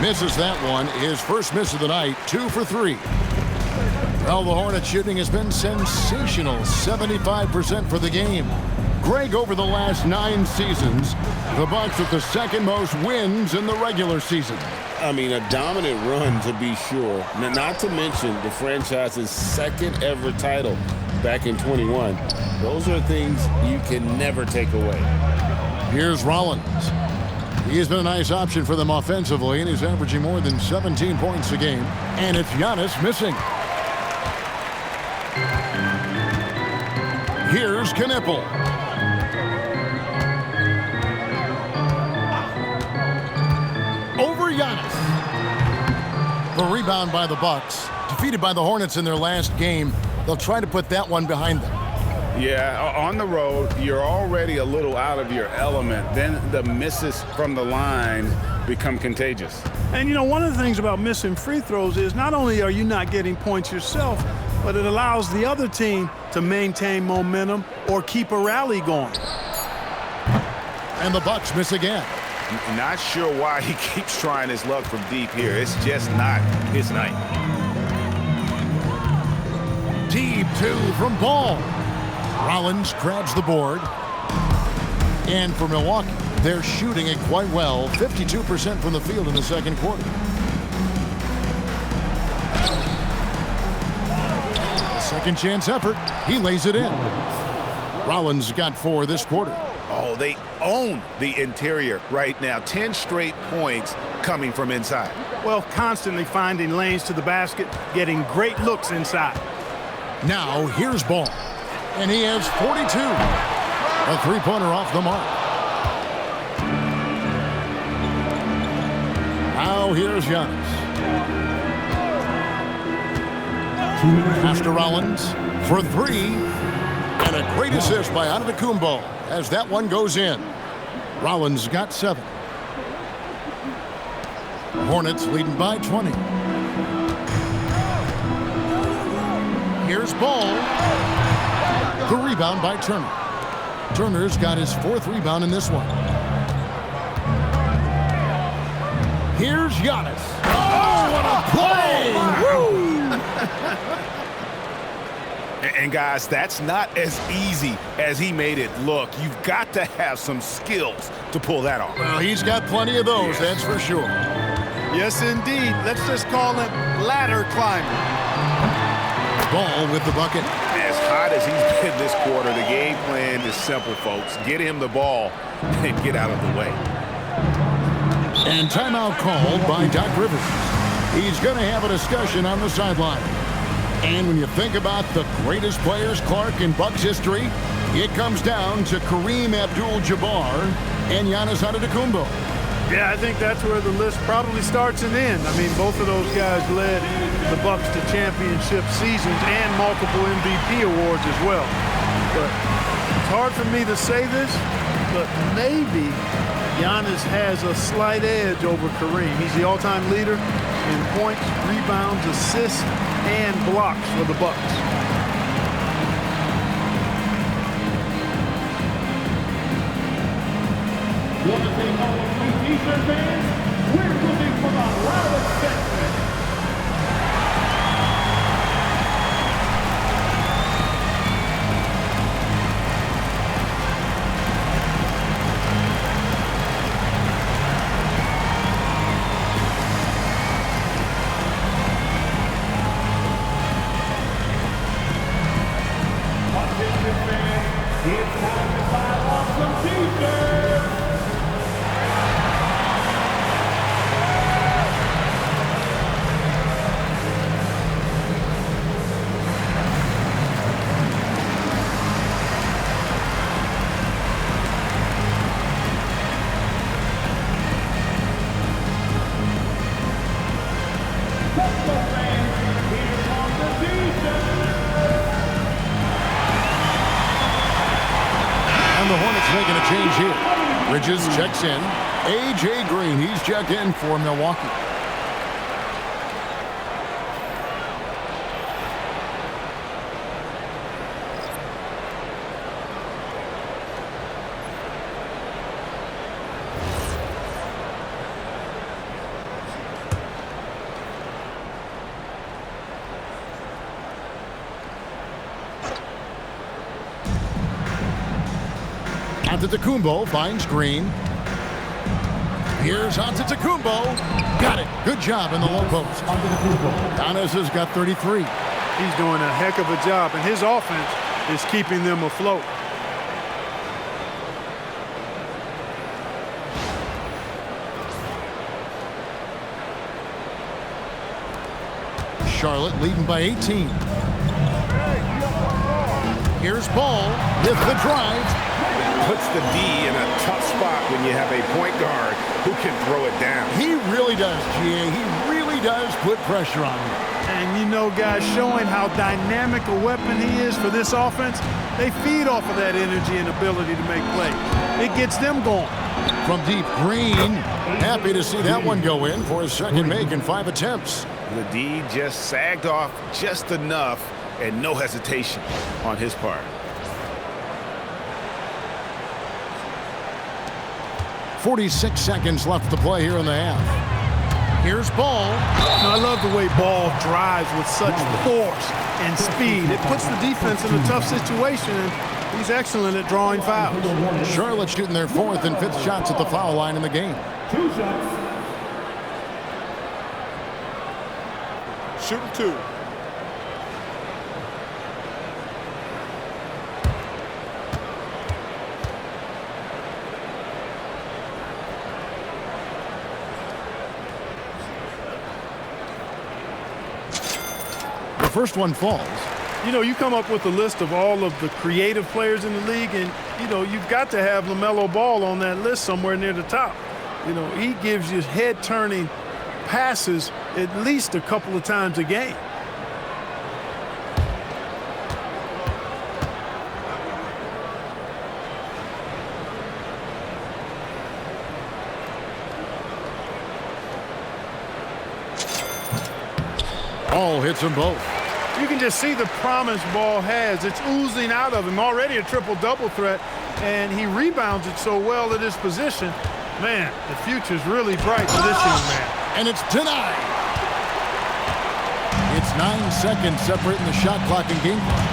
Misses that one. His first miss of the night. 2 for 3. Well, the Hornet shooting has been sensational. 75% for the game. Greg, over the last 9 seasons, the Bucks with the second most wins in the regular season. I mean, a dominant run to be sure. Not to mention the franchise's second ever title back in 21. Those are things you can never take away. Here's Rollins. He has been a nice option for them offensively, and he's averaging more than 17 points a game. And it's Giannis missing. Here's Knipple. Over Giannis. The rebound by the Bucks. Defeated by the Hornets in their last game. They'll try to put that one behind them. Yeah, on the road, you're already a little out of your element. Then the misses from the line become contagious. And, you know, one of the things about missing free throws is not only are you not getting points yourself, but it allows the other team to maintain momentum or keep a rally going. And the Bucks miss again. Not sure why he keeps trying his luck from deep here. It's just not his night. Deep 2 from Ball. Rollins grabs the board. And for Milwaukee, They're shooting it quite well, 52% from the field in the second quarter. A second chance effort. He lays it in. Rollins got 4 this quarter. Oh, they own the interior right now. 10 straight points coming from inside. Well, constantly finding lanes to the basket, getting great looks inside. Now, here's Ball. And he has 42. A three-pointer off the mark. Now, here's Giannis. After Rollins for 3. And a great assist by Antetokounmpo as that one goes in. Rollins got 7. Hornets leading by 20. Here's Ball. The rebound by Turner. Turner's got his 4th rebound in this one. Here's Giannis. Oh, what a play! Woo! And guys, that's not as easy as he made it look. You've got to have some skills to pull that off. Well, he's got plenty of those, that's for sure. Yes, indeed. Let's just call him ladder climbing. Ball with the bucket. As hot as he's been this quarter, the game plan is simple, folks. Get him the ball and get out of the way. And timeout called by Doc Rivers. He's going to have a discussion on the sideline. And when you think about the greatest players, Clark, in Bucks history, it comes down to Kareem Abdul-Jabbar and Giannis Antetokounmpo. Yeah, I think that's where the list probably starts and ends. I mean, both of those guys led the Bucks to championship seasons and multiple MVP awards as well. But it's hard for me to say this, but maybe Giannis has a slight edge over Kareem. He's the all-time leader in points, rebounds, assists, and blocks for the Bucks. We're looking for the loudest segment. It's time to fire off some t-shirts. And the Hornets making a change here. Bridges checks in. A.J. Green, he's checked in for Milwaukee. Antetokounmpo finds Green. Here's Antetokounmpo. Got it. Good job in the low post. Giannis has got 33. He's doing a heck of a job, and his offense is keeping them afloat. Charlotte leading by 18. Here's Ball with the drive. Puts the D in a tough spot when you have a point guard who can throw it down. He really does, G.A. He really does put pressure on him. And you know, guys, showing how dynamic a weapon he is for this offense, they feed off of that energy and ability to make plays. It gets them going. From deep, Green. Happy to see that one go in for his second make in 5 attempts. The D just sagged off just enough and no hesitation on his part. 46 seconds left to play here in the half. Here's Ball. I love the way Ball drives with such force and speed. It puts the defense in a tough situation, and He's excellent at drawing fouls. Charlotte shooting their 4th and 5th shots at the foul line in the game. 2 shots. Shooting 2. The first one falls. You know, you come up with a list of all of the creative players in the league, and, you know, you've got to have LaMelo Ball on that list somewhere near the top. You know, he gives you head-turning passes at least a couple of times a game. Ball hits them both. You can just see the promise Ball has. It's oozing out of him. Already a triple-double threat, and he rebounds it so well at his position. Man, the future's really bright for this young man. And it's denied. It's 9 seconds separating the shot clock and game clock.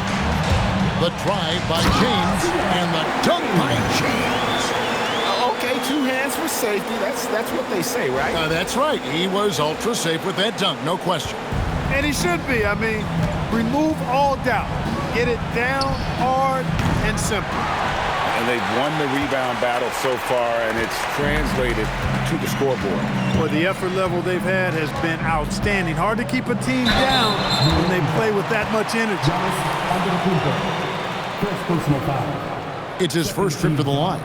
The drive by James and the dunk by James. Okay, 2 hands for safety. That's what they say, right? That's right. He was ultra safe with that dunk, no question. And he should be. I mean, remove all doubt. Get it down, hard, and simple. And they've won the rebound battle so far, and it's translated to the scoreboard. Well, the effort level they've had has been outstanding. Hard to keep a team down when they play with that much energy. First personal foul. It's his first trip to the line.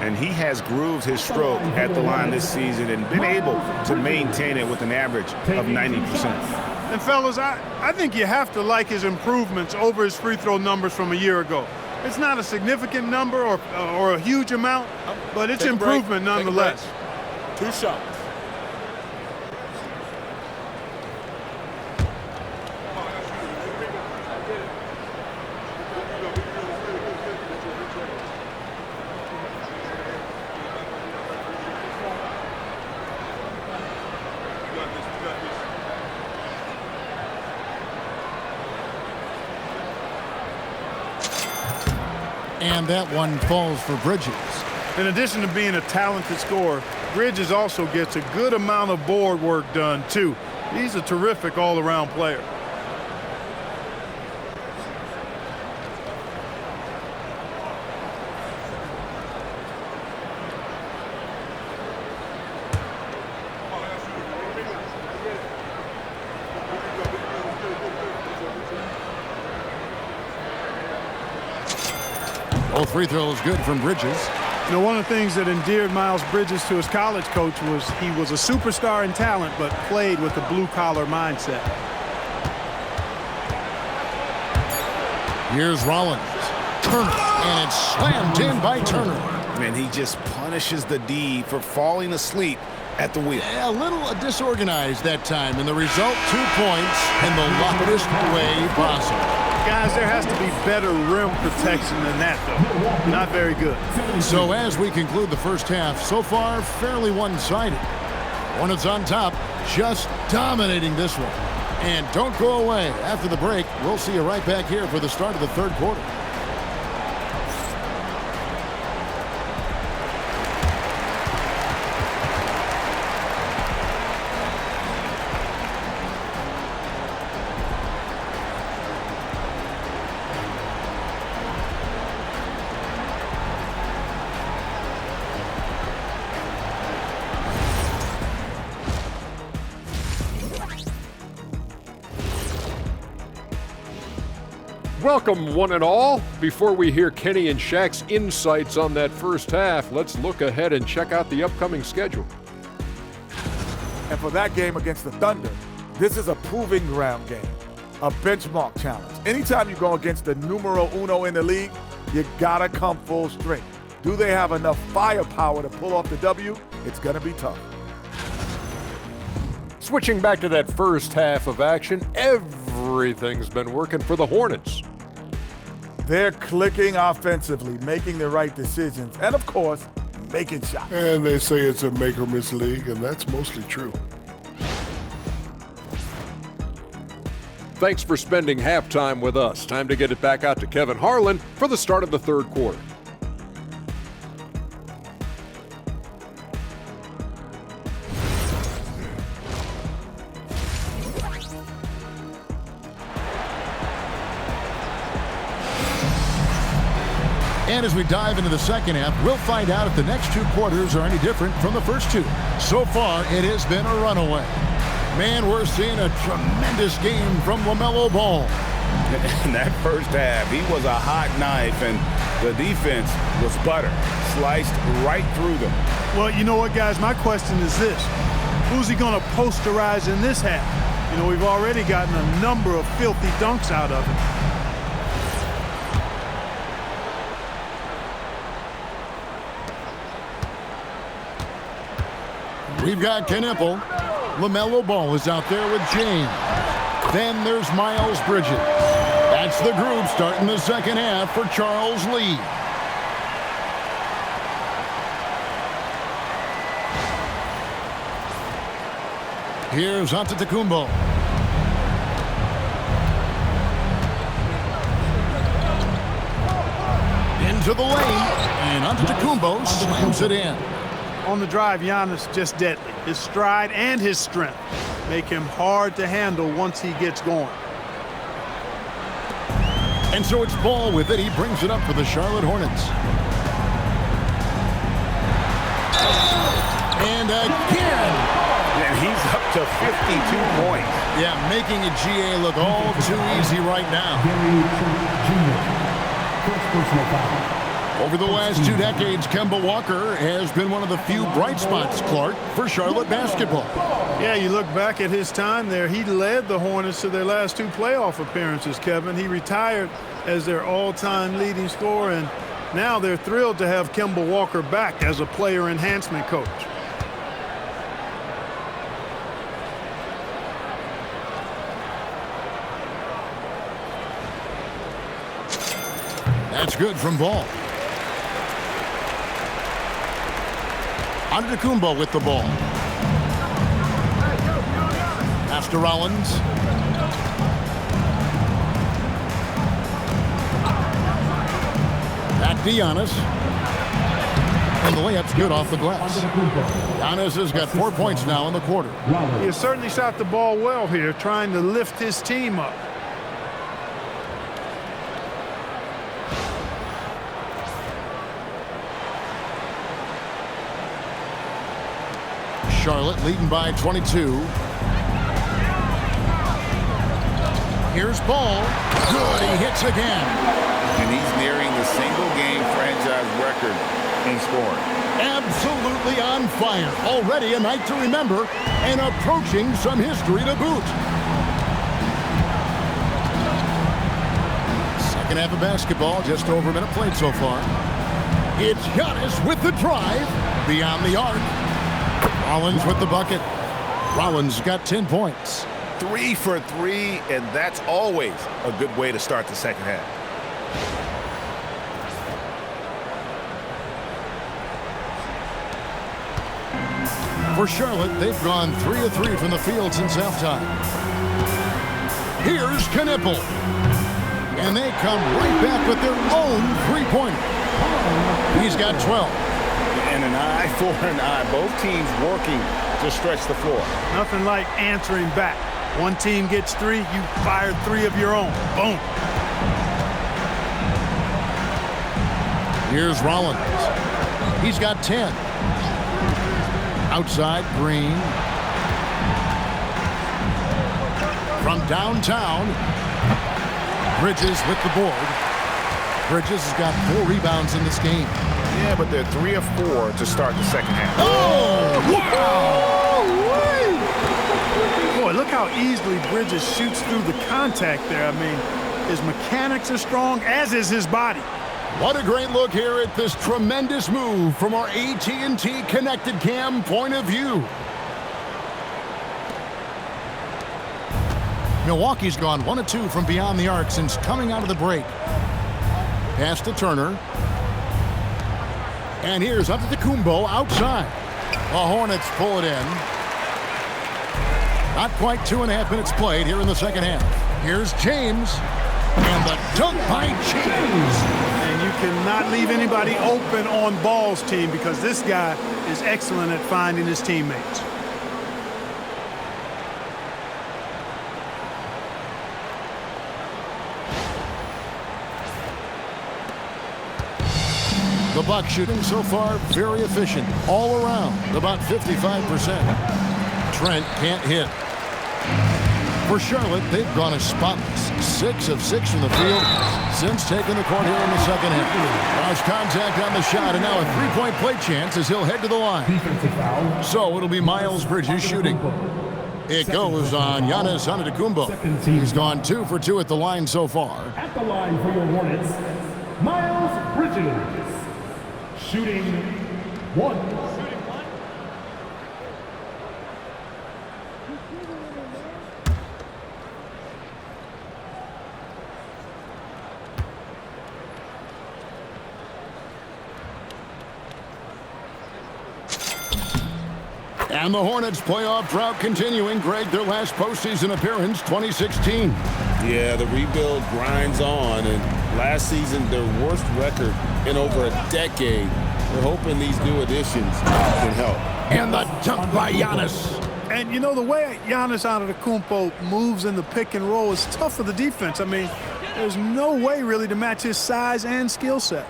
And he has grooved his stroke at the line this season and been able to maintain it with an average of 90%. And fellas, I think you have to like his improvements over his free throw numbers from a year ago. It's not a significant number or a huge amount, but it's improvement nonetheless. 2 shots. And that one falls for Bridges. In addition to being a talented scorer, Bridges also gets a good amount of board work done, too. He's a terrific all-around player. Both free throws good from Bridges. You know, one of the things that endeared Miles Bridges to his college coach was he was a superstar in talent, but played with a blue-collar mindset. Here's Rollins. Turner, and it's slammed in by Turner. And he just punishes the D for falling asleep at the wheel. A little disorganized that time, and the result, 2 points in the loudest way possible. Guys, there has to be better rim protection than that, though. Not very good. So as we conclude the first half, so far fairly one-sided. Hornets on top, just dominating this one. And don't go away. After the break, we'll see you right back here for the start of the third quarter. Welcome, one and all. Before we hear Kenny and Shaq's insights on that first half, let's look ahead and check out the upcoming schedule. And for that game against the Thunder, this is a proving ground game, a benchmark challenge. Anytime you go against the numero uno in the league, you gotta come full strength. Do they have enough firepower to pull off the W? It's gonna be tough. Switching back to that first half of action, everything's been working for the Hornets. They're clicking offensively, making the right decisions, and of course, making shots. And they say it's a make-or-miss league, and that's mostly true. Thanks for spending halftime with us. Time to get it back out to Kevin Harlan for the start of the third quarter. And as we dive into the second half, we'll find out if the next two quarters are any different from the first two. So far, it has been a runaway. Man, we're seeing a tremendous game from LaMelo Ball. In that first half, he was a hot knife, and the defense was butter, sliced right through them. Well, you know what, guys? My question is this. Who's he going to posterize in this half? You know, we've already gotten a number of filthy dunks out of him. We've got Knipple. LaMelo Ball is out there with James. Then there's Miles Bridges. That's the group starting the second half for Charles Lee. Here's Antetokounmpo. Into the lane, and Antetokounmpo slams it in. On the drive, Giannis just deadly. His stride and his strength make him hard to handle once he gets going. And so it's Ball with it. He brings it up for the Charlotte Hornets. And again. And he's up to 52 points. Yeah, making a GA look all too easy right now. Over the last 2 decades, Kemba Walker has been one of the few bright spots, Clark, for Charlotte basketball. Yeah, you look back at his time there, he led the Hornets to their last 2 playoff appearances, Kevin. He retired as their all-time leading scorer, and now they're thrilled to have Kemba Walker back as a player enhancement coach. That's good from Ball. Antetokounmpo with the ball. Pass to Rollins. Back to Giannis. And the layup's good off the glass. Giannis has got 4 points now in the quarter. He has certainly shot the ball well here, trying to lift his team up. Charlotte leading by 22. Here's Ball. Good, he hits again. And he's nearing the single-game franchise record in scoring. Absolutely on fire. Already a night to remember and approaching some history to boot. Second half of basketball, just over a minute played so far. It's Giannis with the drive beyond the arc. Rollins with the bucket. Rollins got 10 points. 3 for 3, and that's always a good way to start the second half. For Charlotte, they've gone 3 of 3 from the field since halftime. Here's Knipple. And they come right back with their own three-pointer. He's got 12. And an eye for an eye. Both teams working to stretch the floor. Nothing like answering back. One team gets 3, you fire 3 of your own. Boom. Here's Rollins. He's got 10. Outside, Green. From downtown, Bridges with the board. Bridges has got 4 rebounds in this game. Yeah, but they're 3 of 4 to start the second half. Oh! Wow! Boy, look how easily Bridges shoots through the contact there. I mean, his mechanics are strong, as is his body. What a great look here at this tremendous move from our AT&T Connected Cam point of view. Milwaukee's gone 1 of 2 from beyond the arc since coming out of the break. Pass to Turner. And here's Antetokounmpo outside. The Hornets pull it in. Not quite 2.5 minutes played here in the second half. Here's James. And the dunk by James. And you cannot leave anybody open on Ball's team because this guy is excellent at finding his teammates. The Bucks shooting so far very efficient all around, about 55%. Trent can't hit. For Charlotte, they've gone as spotless. 6 of 6 from the field since taking the court here in the second half. Lost contact on the shot, and now a three-point play chance as he'll head to the line. So it'll be Miles Bridges shooting. It goes on Giannis Antetokounmpo. He's gone 2 for 2 at the line so far. At the line for your Hornets, Miles Bridges. Shooting 1. And the Hornets playoff drought continuing. Greg, their last postseason appearance, 2016. Yeah, the rebuild grinds on, and last season their worst record in over a decade. We're hoping these new additions can help. And the dunk by Giannis. And you know, the way Giannis Antetokounmpo moves in the pick and roll is tough for the defense. I mean, there's no way really to match his size and skill set.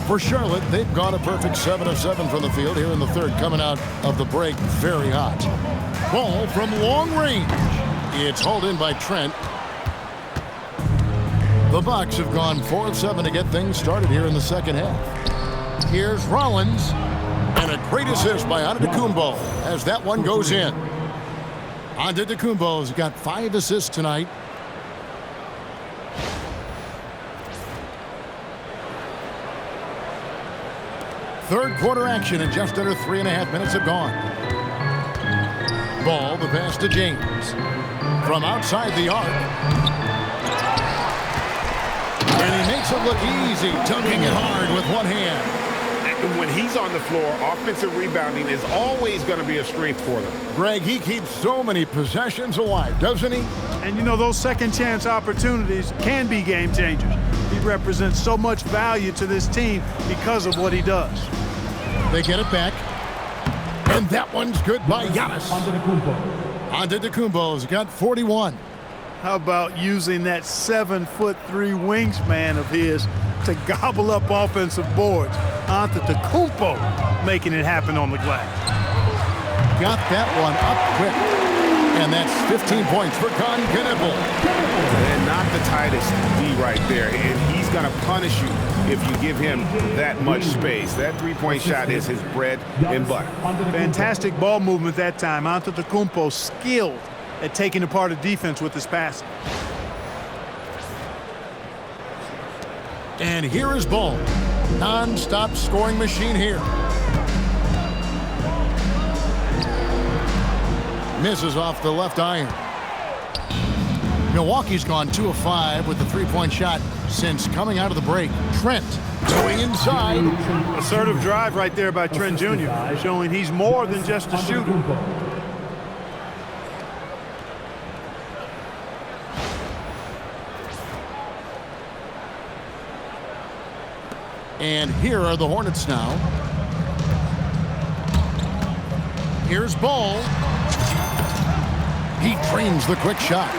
For Charlotte, they've gone a perfect 7 of 7 from the field here in the third, coming out of the break very hot. Ball from long range. It's hauled in by Trent. The Bucks have gone 4 of 7 to get things started here in the second half. Here's Rollins, and a great assist by Antetokounmpo as that one goes in. Antetokounmpo's got 5 assists tonight. Third quarter action, and just under 3.5 minutes have gone. Ball, the pass to James. From outside the arc. And he makes it look easy, dunking it hard with one hand. And when he's on the floor, offensive rebounding is always going to be a strength for them. Greg, he keeps so many possessions alive, doesn't he? And you know, those second chance opportunities can be game changers. He represents so much value to this team because of what he does. They get it back. And that one's good by Giannis. Antetokounmpo's got 41. How about using that 7'3" wingspan of his to gobble up offensive boards? Antetokounmpo making it happen on the glass. Got that one up quick. And that's 15 points for Knipple. And not the tightest D right there. And he's going to punish you if you give him that much space. That three-point shot is his bread and butter. Fantastic ball movement that time. Antetokounmpo skilled at taking apart a defense with his passing. And here is Ball. Non-stop scoring machine here. Misses off the left iron. Milwaukee's gone 2 of 5 with the three-point shot since coming out of the break. Trent going inside. Assertive drive right there by Trent Jr., showing he's more than just a shooter. And here are the Hornets now. Here's Ball. He trains the quick shot.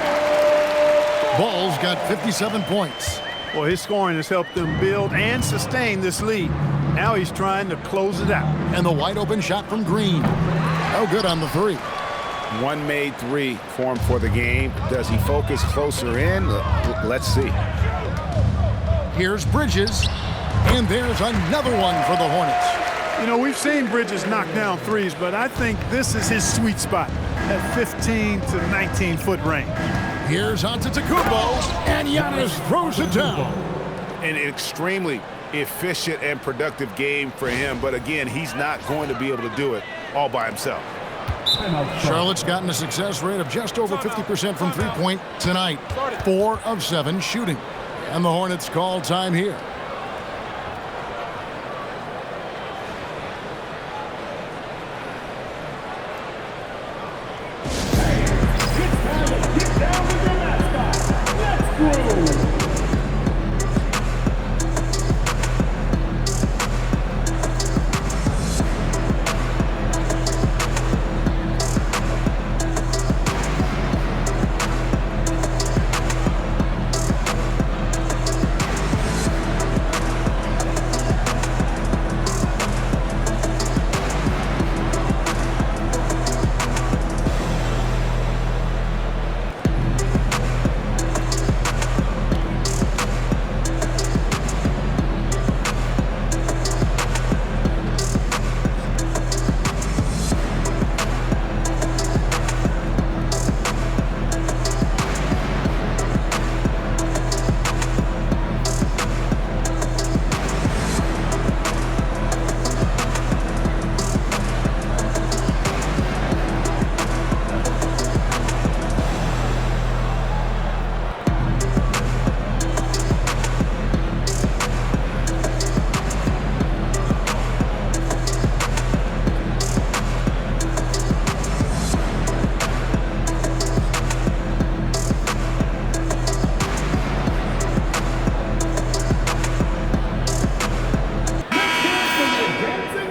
Ball's got 57 points. Well, his scoring has helped them build and sustain this lead. Now he's trying to close it out. And the wide open shot from Green. No good on the three. One made three for him for the game. Does he focus closer in? Let's see. Here's Bridges. And there's another one for the Hornets. You know, we've seen Bridges knock down threes, but I think this is his sweet spot at 15 to 19-foot range. Here's Antetokounmpo, and Giannis throws it down. An extremely efficient and productive game for him, but again, he's not going to be able to do it all by himself. Charlotte's gotten a success rate of just over 50% from three-point tonight. 4 of 7 shooting. And the Hornets call time here. through.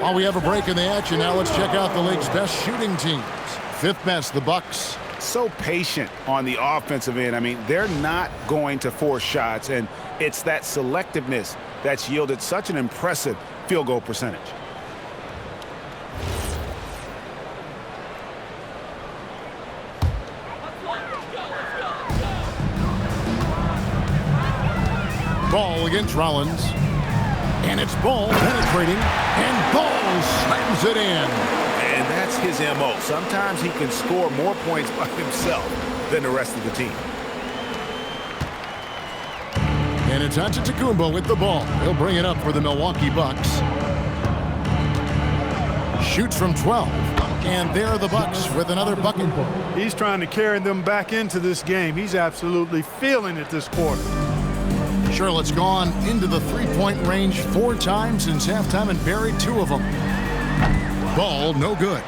While we have a break in the action, now let's check out the league's best shooting teams. Fifth best, the Bucks. So patient on the offensive end. I mean, they're not going to force shots, and it's that selectiveness that's yielded such an impressive field goal percentage. Ball against Rollins. And it's Ball penetrating, and Ball slams it in. And that's his MO. Sometimes he can score more points by himself than the rest of the team. And it's Antetokounmpo with the ball. He'll bring it up for the Milwaukee Bucks. Shoots from 12. And there are the Bucks with another bucket. He's trying to carry them back into this game. He's absolutely feeling it this quarter. Charlotte's gone into the three-point range 4 times since halftime and buried 2 of them. Ball no good.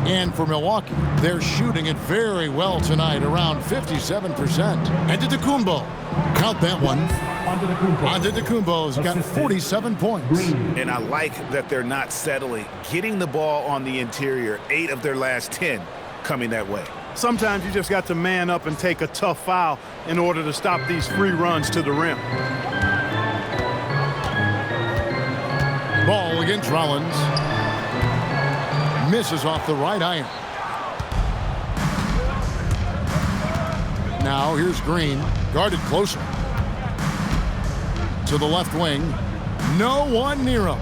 And for Milwaukee, they're shooting it very well tonight, around 57%. Antetokounmpo, count that one. Antetokounmpo's got 47 points. And I like that they're not settling. Getting the ball on the interior, 8 of their last 10 coming that way. Sometimes you just got to man up and take a tough foul in order to stop these free runs to the rim. Ball against Rollins. Misses off the right iron. Now here's Green, guarded closer. To the left wing. No one near him.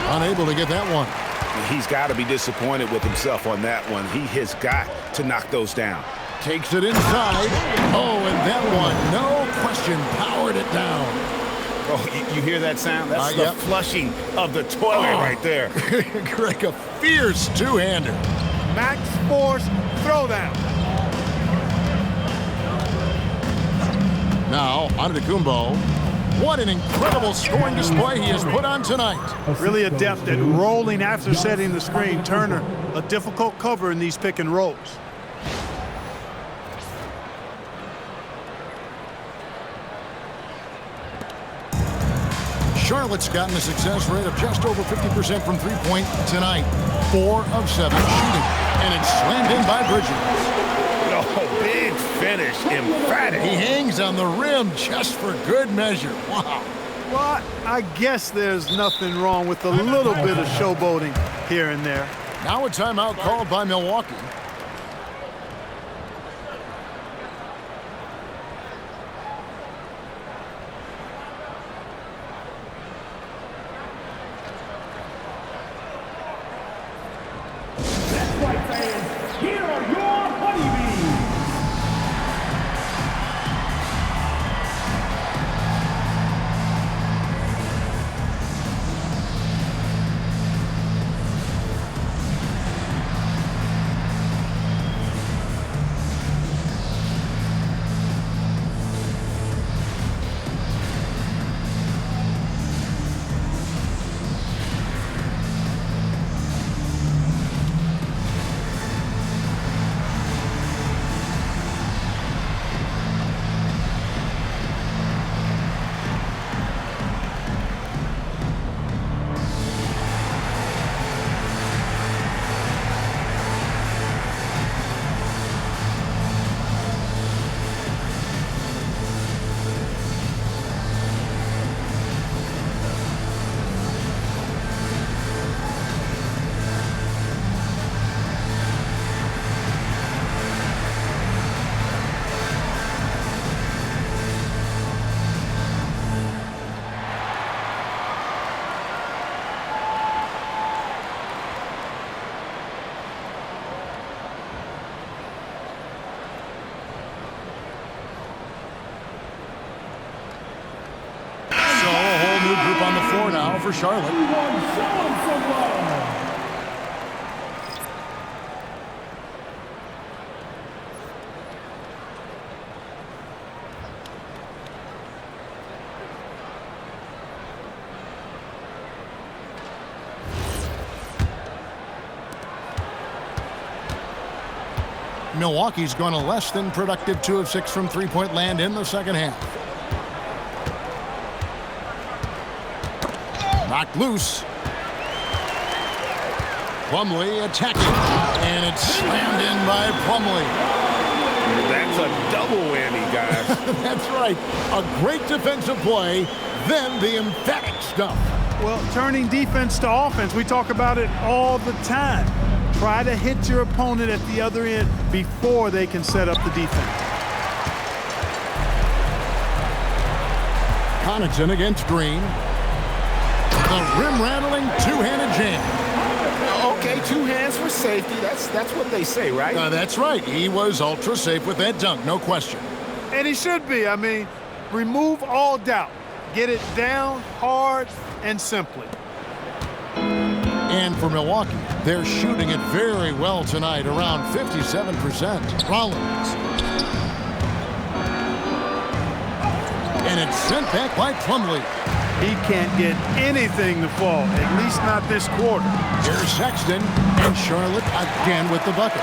Unable to get that one. He's got to be disappointed with himself on that one. He has got to knock those down. Takes it inside. Oh, and that one, no question, powered it down. Oh, you hear that sound? That's the flushing of the toilet right there. Greg, a fierce two-hander. Max force throwdown. Now, Antetokounmpo. What an incredible scoring display he has put on tonight. Really adept at rolling after setting the screen. Turner, a difficult cover in these pick and rolls. Charlotte's gotten a success rate of just over 50% from three-point tonight. 4 of 7 shooting. And it's slammed in by Bridges. Oh, big finish, emphatic. He hangs on the rim just for good measure. Wow. Well, I guess there's nothing wrong with a little bit of showboating here and there. Now a timeout called by Milwaukee. That's right, fans. Here are your honeybees. for Charlotte. Milwaukee's gone a less than productive 2 of 6 from three-point land in the second half. Knocked loose. Plumlee attacking, and it's slammed in by Plumlee. That's a double whammy, guys. That's right. A great defensive play, then the emphatic stuff. Well, turning defense to offense, we talk about it all the time. Try to hit your opponent at the other end before they can set up the defense. Connaughton against Green. The rim-rattling two-handed jam. Okay, 2 hands for safety. That's what they say, right? That's right. He was ultra safe with that dunk, no question. And he should be. I mean, remove all doubt. Get it down hard and simply. And for Milwaukee, they're shooting it very well tonight, around 57%. Rollins. And it's sent back by Plumlee. He can't get anything to fall, at least not this quarter. Here's Sexton, and Charlotte again with the bucket.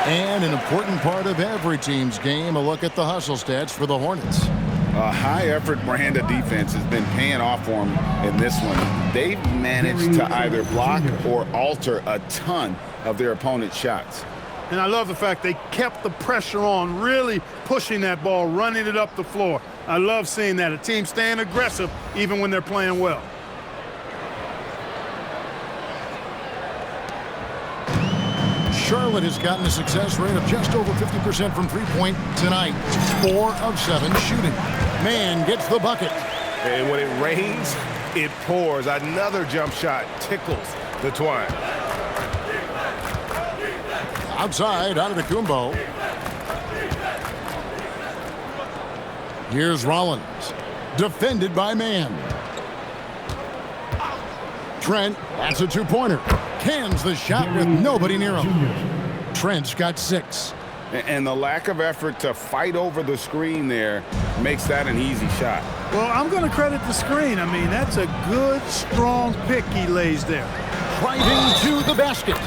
And an important part of every team's game, a look at the hustle stats for the Hornets. A high-effort brand of defense has been paying off for them in this one. They've managed to either block or alter a ton of their opponent's shots. And I love the fact they kept the pressure on, really pushing that ball, running it up the floor. I love seeing that, a team staying aggressive even when they're playing well. Charlotte has gotten a success rate of just over 50% from three-point tonight. 4 of 7 shooting. Man gets the bucket. And when it rains, it pours. Another jump shot tickles the twine. Outside, Antetokounmpo. Here's Rollins. Defended by man. Trent, that's a two-pointer. Cans the shot with nobody near him. Trent's got 6. And the lack of effort to fight over the screen there makes that an easy shot. Well, I'm going to credit the screen. I mean, that's a good, strong pick he lays there. Driving to the basket.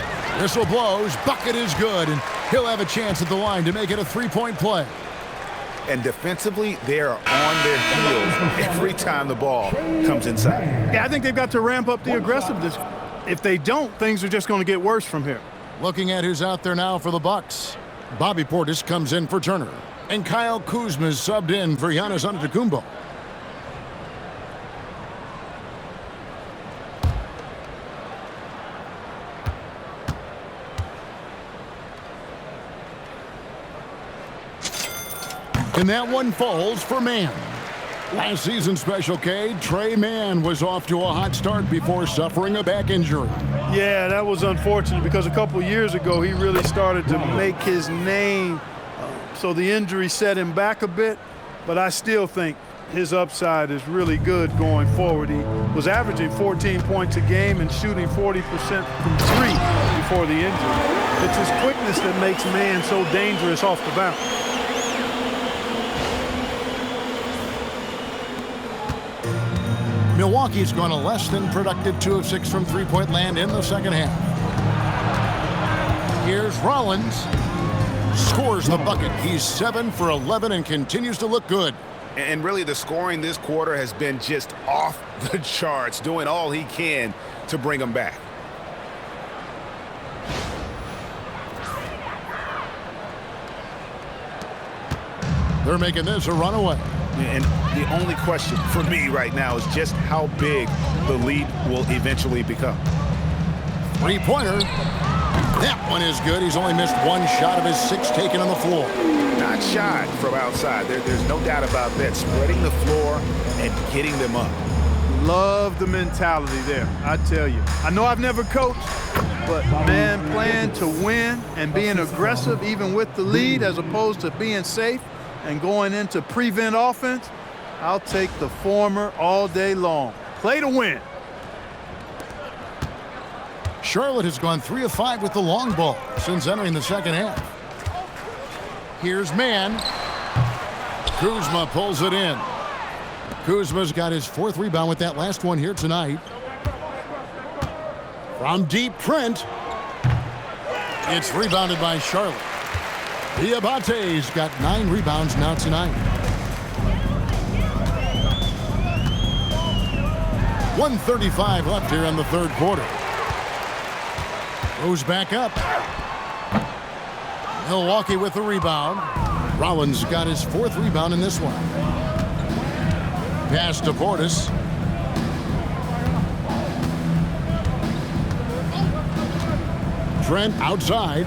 Whistle blows, bucket is good, and he'll have a chance at the line to make it a three-point play. And defensively, they are on their heels every time the ball comes inside. Yeah, I think they've got to ramp up the aggressiveness. If they don't, things are just going to get worse from here. Looking at who's out there now for the Bucks. Bobby Portis comes in for Turner. And Kyle Kuzma's subbed in for Giannis Antetokounmpo. And that one falls for Mann. Last season's Special K, Trey Mann was off to a hot start before suffering a back injury. Yeah, that was unfortunate because a couple years ago he really started to make his name. So the injury set him back a bit, but I still think his upside is really good going forward. He was averaging 14 points a game and shooting 40% from 3 before the injury. It's his quickness that makes Mann so dangerous off the bounce. Milwaukee's gone a less than productive 2 of 6 from three-point land in the second half. Here's Rollins. Scores the bucket. He's 7 for 11 and continues to look good. And really the scoring this quarter has been just off the charts, doing all he can to bring them back. They're making this a runaway. And the only question for me right now is just how big the lead will eventually become. Three-pointer. That one is good. He's only missed 1 shot of his 6 taken on the floor. Not shot from outside. There's no doubt about that. Spreading the floor and getting them up. Love the mentality there, I tell you. I know I've never coached, but man, playing to win and being aggressive even with the lead as opposed to being safe and going into prevent offense, I'll take the former all day long. Play to win. Charlotte has gone 3 of 5 with the long ball since entering the second half. Here's Mann. Kuzma pulls it in. Kuzma's got his 4th rebound with that last one here tonight. From deep, Trent. It's rebounded by Charlotte. Diabate's got 9 rebounds now tonight. 1:35 left here in the third quarter. Goes back up. Milwaukee with the rebound. Rollins got his 4th rebound in this one. Pass to Portis. Trent outside.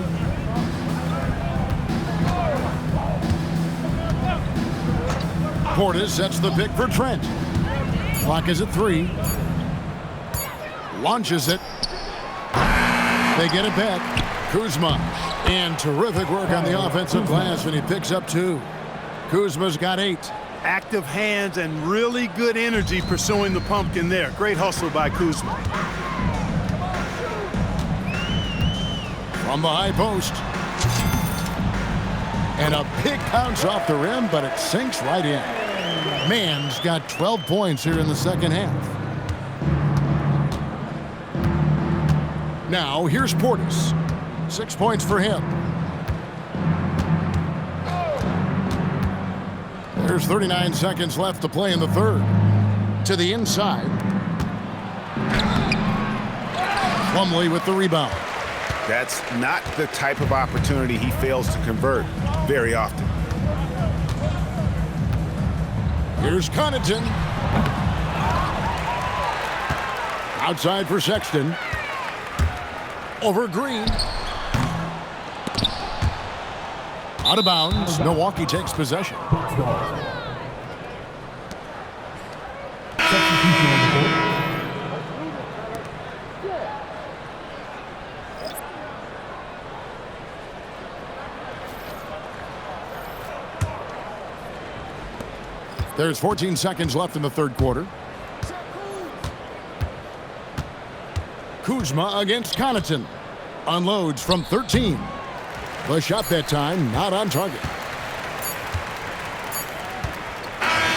Portis sets the pick for Trent. Clock is at 3. Launches it. They get it back. Kuzma. And terrific work on the offensive glass, and he picks up 2. Kuzma's got 8. Active hands and really good energy pursuing the pumpkin there. Great hustle by Kuzma. From the high post. And a pick bounce off the rim, but it sinks right in. Mann's got 12 points here in the second half. Now, here's Portis. 6 points for him. There's 39 seconds left to play in the third. To the inside. Plumlee with the rebound. That's not the type of opportunity he fails to convert very often. Here's Connaughton. Outside for Sexton. Over Green. Out of bounds. Milwaukee takes possession. There's 14 seconds left in the third quarter. Kuzma against Connaughton. Unloads from 13. The shot that time not on target.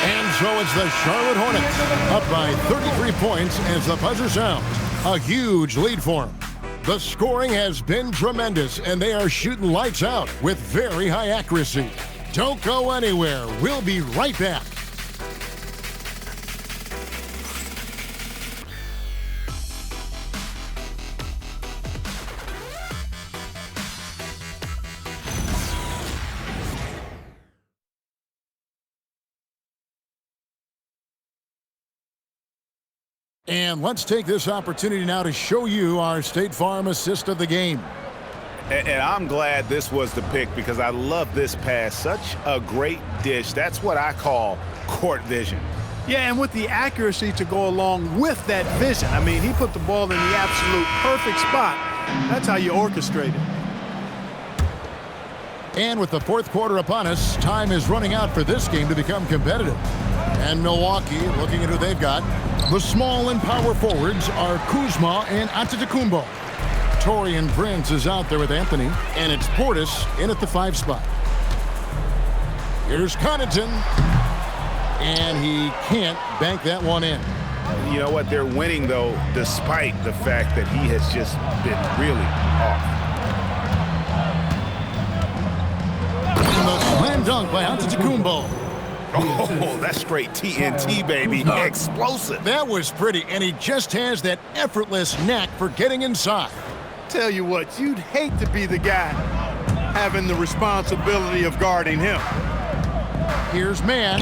And so it's the Charlotte Hornets up by 33 points as the buzzer sounds. A huge lead for them. The scoring has been tremendous, and they are shooting lights out with very high accuracy. Don't go anywhere. We'll be right back. And let's take this opportunity now to show you our State Farm assist of the game. And I'm glad this was the pick because I love this pass. Such a great dish. That's what I call court vision. Yeah, and with the accuracy to go along with that vision. I mean, he put the ball in the absolute perfect spot. That's how you orchestrate it. And with the fourth quarter upon us, time is running out for this game to become competitive. And Milwaukee, looking at who they've got, the small and power forwards are Kuzma and Antetokounmpo. Taurean Prince is out there with Anthony, and it's Portis in at the 5 spot. Here's Connaughton, and he can't bank that one in. You know what? They're winning, though, despite the fact that he has just been really off. And the slam dunk by Antetokounmpo. Oh, that's straight TNT, baby. Explosive. That was pretty, and he just has that effortless knack for getting inside. Tell you what, you'd hate to be the guy having the responsibility of guarding him. Here's Mann.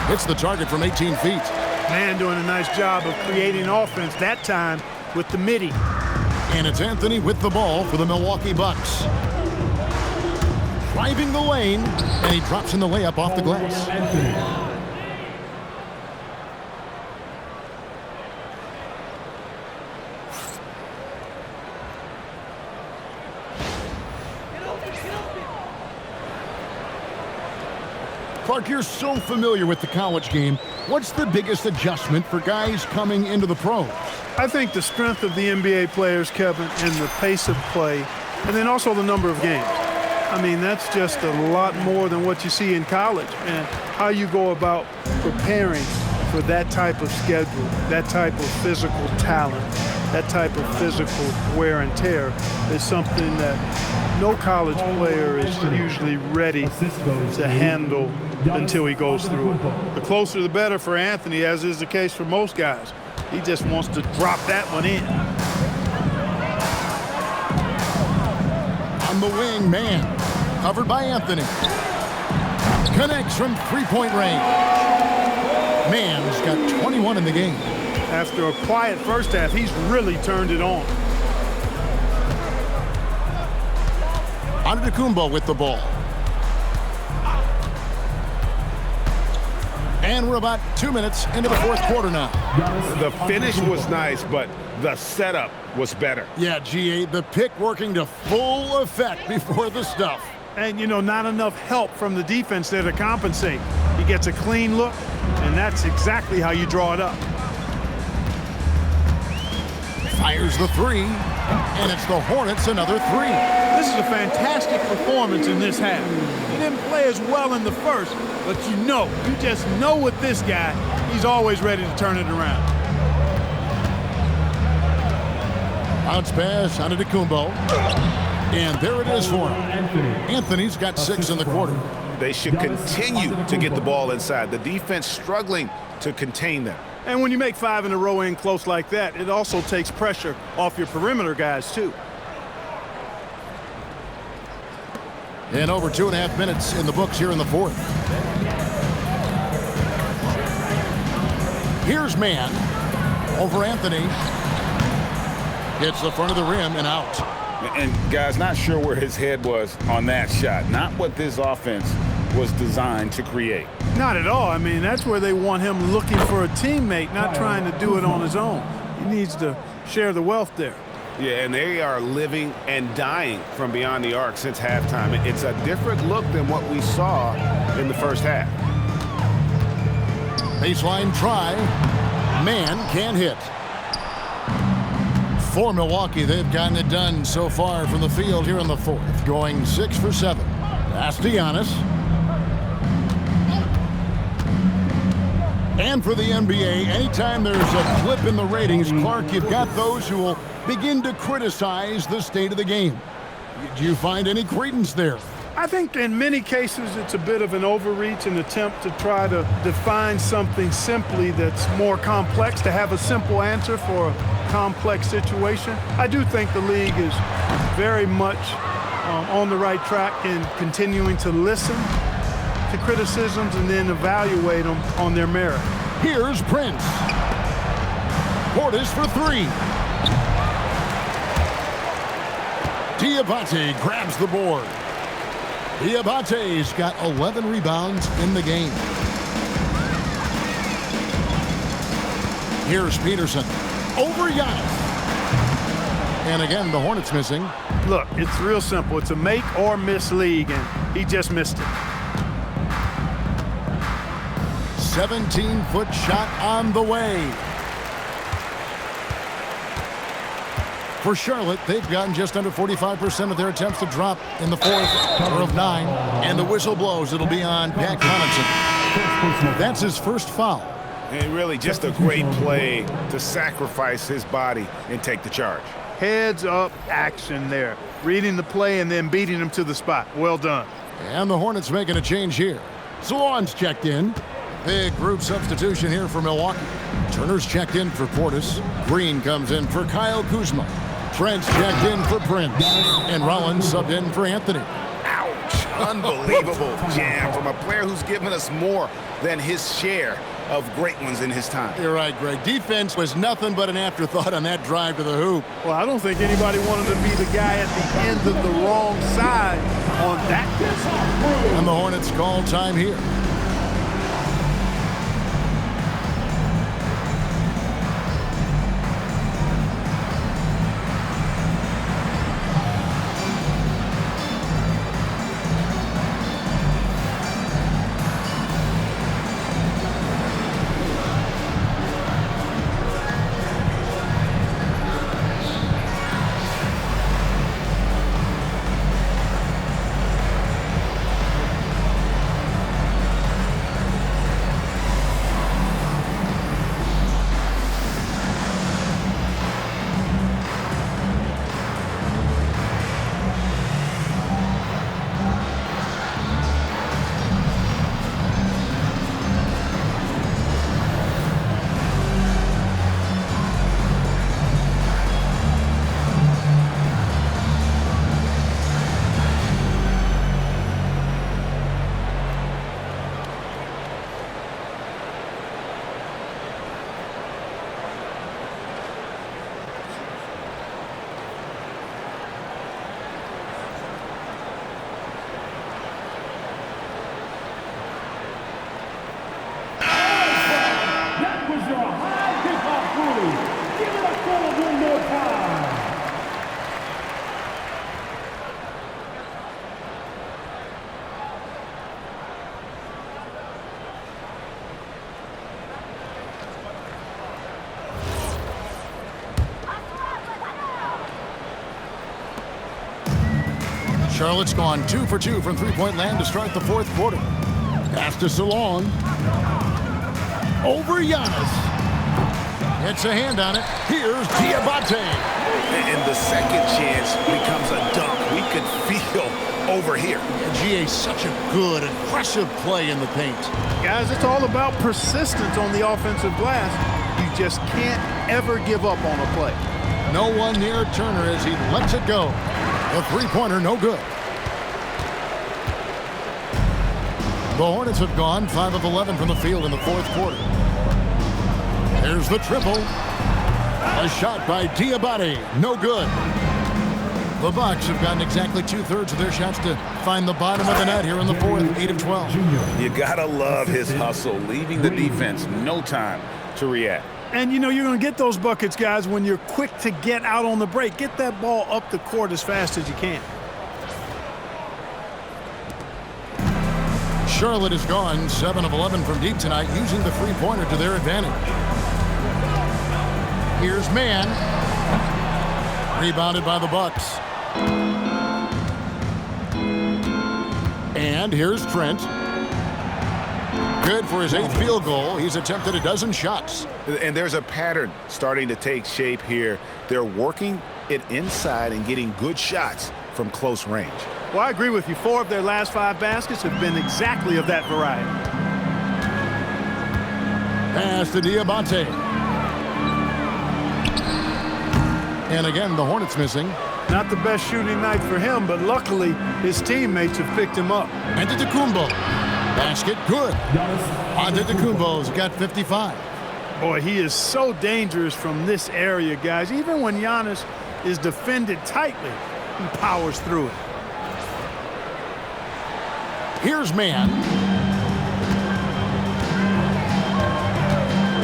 Hits the target from 18 feet. Mann doing a nice job of creating offense that time with the midi. And it's Anthony with the ball for the Milwaukee Bucks. Driving the lane, and he drops in the layup off the glass. Clark, you're so familiar with the college game. What's the biggest adjustment for guys coming into the pros? I think the strength of the NBA players, Kevin, and the pace of play, and then also the number of games. I mean, that's just a lot more than what you see in college. And how you go about preparing for that type of schedule, that type of physical talent, that type of physical wear and tear is something that no college player is usually ready to handle until he goes through it. The closer the better for Anthony, as is the case for most guys. He just wants to drop that one in. On the wing, man, covered by Anthony. Connects from three-point range. Man's got 21 in the game. After a quiet first half, he's really turned it on. Antetokounmpo with the ball. And we're about 2 minutes into the fourth quarter now. The finish was nice, but the setup was better. Yeah, GA, the pick working to full effect before the stuff. And, you know, not enough help from the defense there to compensate. He gets a clean look, and that's exactly how you draw it up. Fires the three, and it's the Hornets another three. This is a fantastic performance in this half. He didn't play as well in the first, but you just know with this guy, he's always ready to turn it around. Bounce pass on Antetokounmpo. And there it is for him. Anthony's got 6 in the quarter. They should continue to get the ball inside. The defense struggling to contain them. And when you make 5 in a row in close like that, it also takes pressure off your perimeter guys, too. And over 2.5 minutes in the books here in the fourth. Here's man over Anthony. Hits the front of the rim and out. And guys, not sure where his head was on that shot. Not what this offense was designed to create. Not at all. I mean, that's where they want him looking for a teammate, not trying to do it on his own. He needs to share the wealth there. Yeah, and they are living and dying from beyond the arc since halftime. It's a different look than what we saw in the first half. Baseline try. Man can't hit. For Milwaukee, they've gotten it done so far from the field here in the fourth, going 6 for 7. That's Giannis. And for the NBA, anytime there's a blip in the ratings, Clark, you've got those who will begin to criticize the state of the game. Do you find any credence there? I think in many cases it's a bit of an overreach, an attempt to try to define something simply that's more complex, to have a simple answer for a complex situation. I do think the league is very much on the right track in continuing to listen to criticisms and then evaluate them on their merit. Here's Prince. Portis for 3. Diabate grabs the board. Diabate's got 11 rebounds in the game. Here's Peterson over Giannis. And again, the Hornets missing. Look, it's real simple. It's a make or miss league, and he just missed it. 17-foot shot on the way. For Charlotte, they've gotten just under 45% of their attempts to drop in the fourth, of 9. And the whistle blows. It'll be on Pat Connaughton. That's his first foul. And really just a great play to sacrifice his body and take the charge. Heads up action there. Reading the play and then beating him to the spot. Well done. And the Hornets making a change here. Salon's checked in. Big group substitution here for Milwaukee. Turner's checked in for Portis. Green comes in for Kyle Kuzma. Trent's checked in for Prince. And Rollins subbed in for Anthony. Ouch. Unbelievable jam from a player who's given us more than his share of great ones in his time. You're right, Greg. Defense was nothing but an afterthought on that drive to the hoop. Well, I don't think anybody wanted to be the guy at the end of the wrong side on that. And the Hornets call time here. Charlotte's gone 2 for 2 from three-point land to start the fourth quarter. Pass to Salon. Over Giannis. It's a hand on it. Here's Diabate. And the second chance becomes a dunk. We could feel over here. GA, such a good, aggressive play in the paint. Guys, it's all about persistence on the offensive glass. You just can't ever give up on a play. No one near Turner as he lets it go. A three-pointer, no good. The Hornets have gone 5 of 11 from the field in the fourth quarter. There's the triple. A shot by Diabate, no good. The Bucks have gotten exactly 2/3 of their shots to find the bottom of the net here in the fourth, 8 of 12. You gotta love his hustle, leaving the defense no time to react. And you know you're going to get those buckets, guys, when you're quick to get out on the break. Get that ball up the court as fast as you can. Charlotte has gone 7 of 11 from deep tonight, using the three-pointer to their advantage. Here's Mann. Rebounded by the Bucks. And here's Trent. Good for his 8th field goal. He's attempted a dozen shots. And there's a pattern starting to take shape here. They're working it inside and getting good shots from close range. Well, I agree with you. 4 of their last 5 baskets have been exactly of that variety. Pass to Diabate. And again, the Hornets missing. Not the best shooting night for him, but luckily his teammates have picked him up. Antetokounmpo. Basket good. Antetokounmpo's got 55. Boy, he is so dangerous from this area, guys. Even when Giannis is defended tightly, he powers through it. Here's Mann.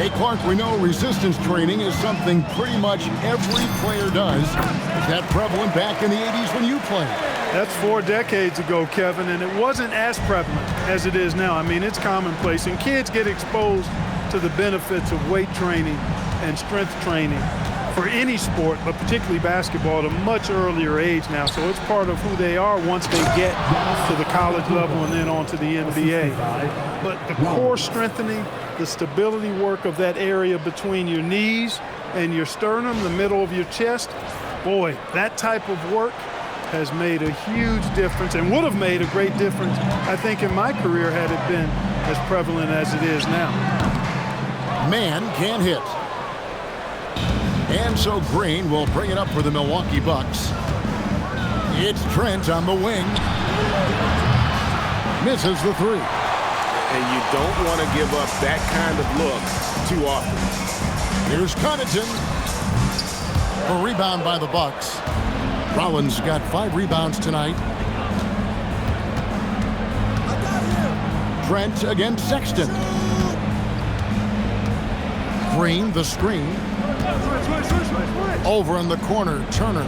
Hey, Clark, we know resistance training is something pretty much every player does. Is that prevalent back in the 80s when you played? That's 4 decades ago, Kevin, and it wasn't as prevalent as it is now. I mean, it's commonplace, and kids get exposed to the benefits of weight training and strength training for any sport, but particularly basketball, at a much earlier age now. So it's part of who they are once they get to the college level and then on to the NBA. But the core strengthening, the stability work of that area between your knees and your sternum, the middle of your chest, boy, that type of work has made a huge difference and would have made a great difference, I think, in my career had it been as prevalent as it is now. Mann can't hit. And so Green will bring it up for the Milwaukee Bucks. It's Trent on the wing. Misses the 3. And you don't want to give up that kind of look too often. Here's Connaughton. A rebound by the Bucks. Rollins got 5 rebounds tonight. Trent against Sexton. Green, the screen. Over in the corner, Turner.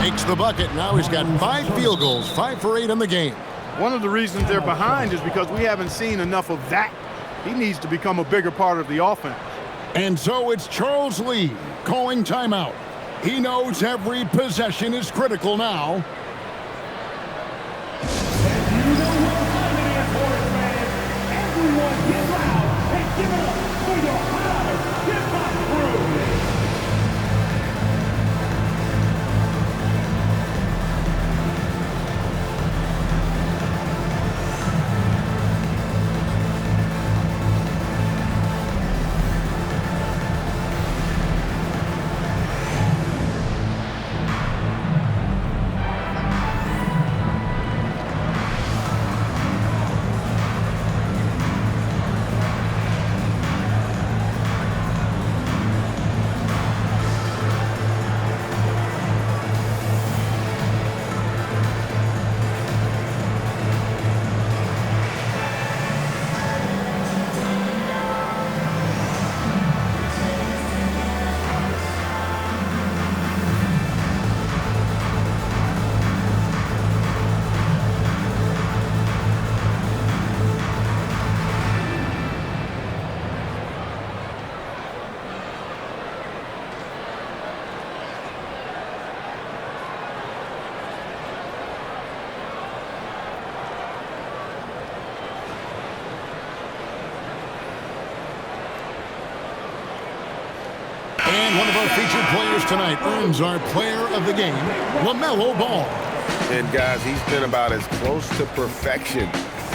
Makes the bucket. Now he's got 5 field goals, 5 for 8 in the game. One of the reasons they're behind is because we haven't seen enough of that. He needs to become a bigger part of the offense. And so it's Charles Lee calling timeout. He knows every possession is critical now. Everyone get loud and give it up for your highlights. Get my crew. And one of our featured players tonight earns our player of the game, LaMelo Ball. And guys, he's been about as close to perfection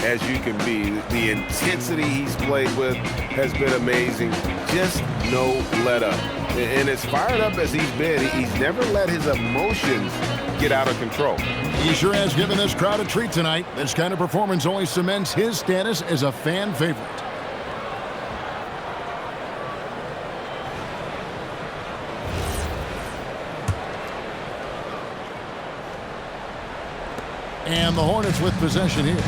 as you can be. The intensity he's played with has been amazing. Just no let up. And as fired up as he's been, he's never let his emotions get out of control. He sure has given this crowd a treat tonight. This kind of performance only cements his status as a fan favorite. And the Hornets with possession here. Hits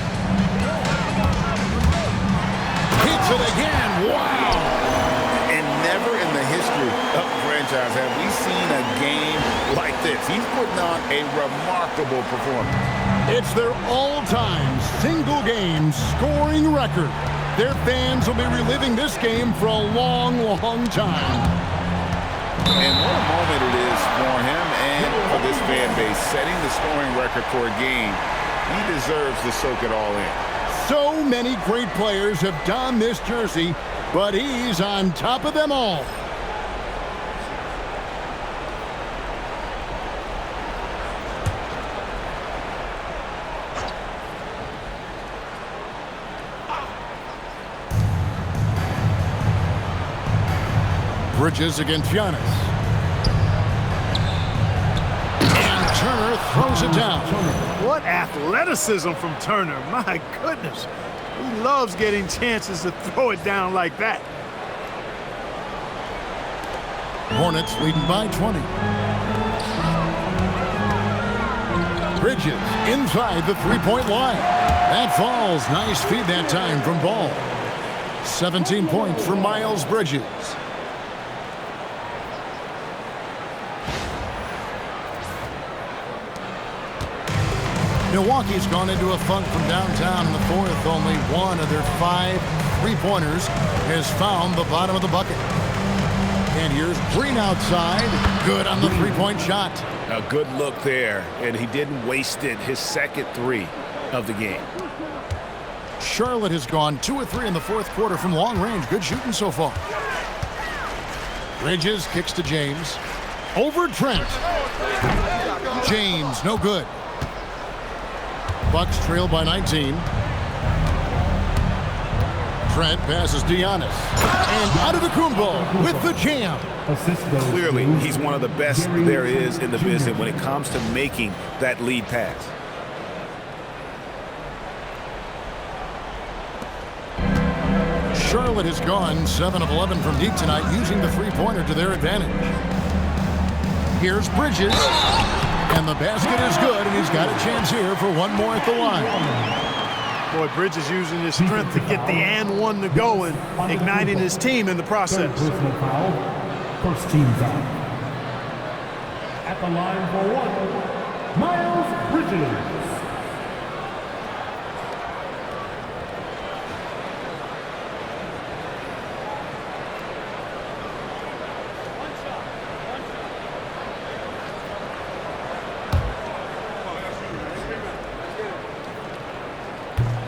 it again. Wow. And never in the history of the franchise have we seen a game like this. He's putting on a remarkable performance. It's their all-time single-game scoring record. Their fans will be reliving this game for a long, long time. And what a moment it is for him and for this fan base, setting the scoring record for a game. He deserves to soak it all in. So many great players have donned this jersey, but he's on top of them all. Bridges against Giannis. And Turner throws it down. What athleticism from Turner. My goodness. He loves getting chances to throw it down like that. Hornets leading by 20. Bridges inside the three-point line. That falls. Nice feed that time from Ball. 17 points for Miles Bridges. Milwaukee's gone into a funk from downtown in the fourth. Only one of their 5 three-pointers has found the bottom of the bucket. And here's Green outside. Good on the three-point shot. A good look there, and he didn't waste it. His second three of the game. Charlotte has gone 2 of 3 in the fourth quarter from long range. Good shooting so far. Bridges kicks to James. Over Trent. James, no good. Bucks trail by 19. Trent passes Giannis. And Antetokounmpo with the jam. Clearly, he's one of the best there is in the business when it comes to making that lead pass. Charlotte has gone 7 of 11 from deep tonight, using the three-pointer to their advantage. Here's Bridges. And the basket is good, and he's got a chance here for one more at the line. Boy, Bridges using his strength to get the and one to go and igniting his team in the process. Personal foul. First team foul. At the line for 1, Miles Bridges.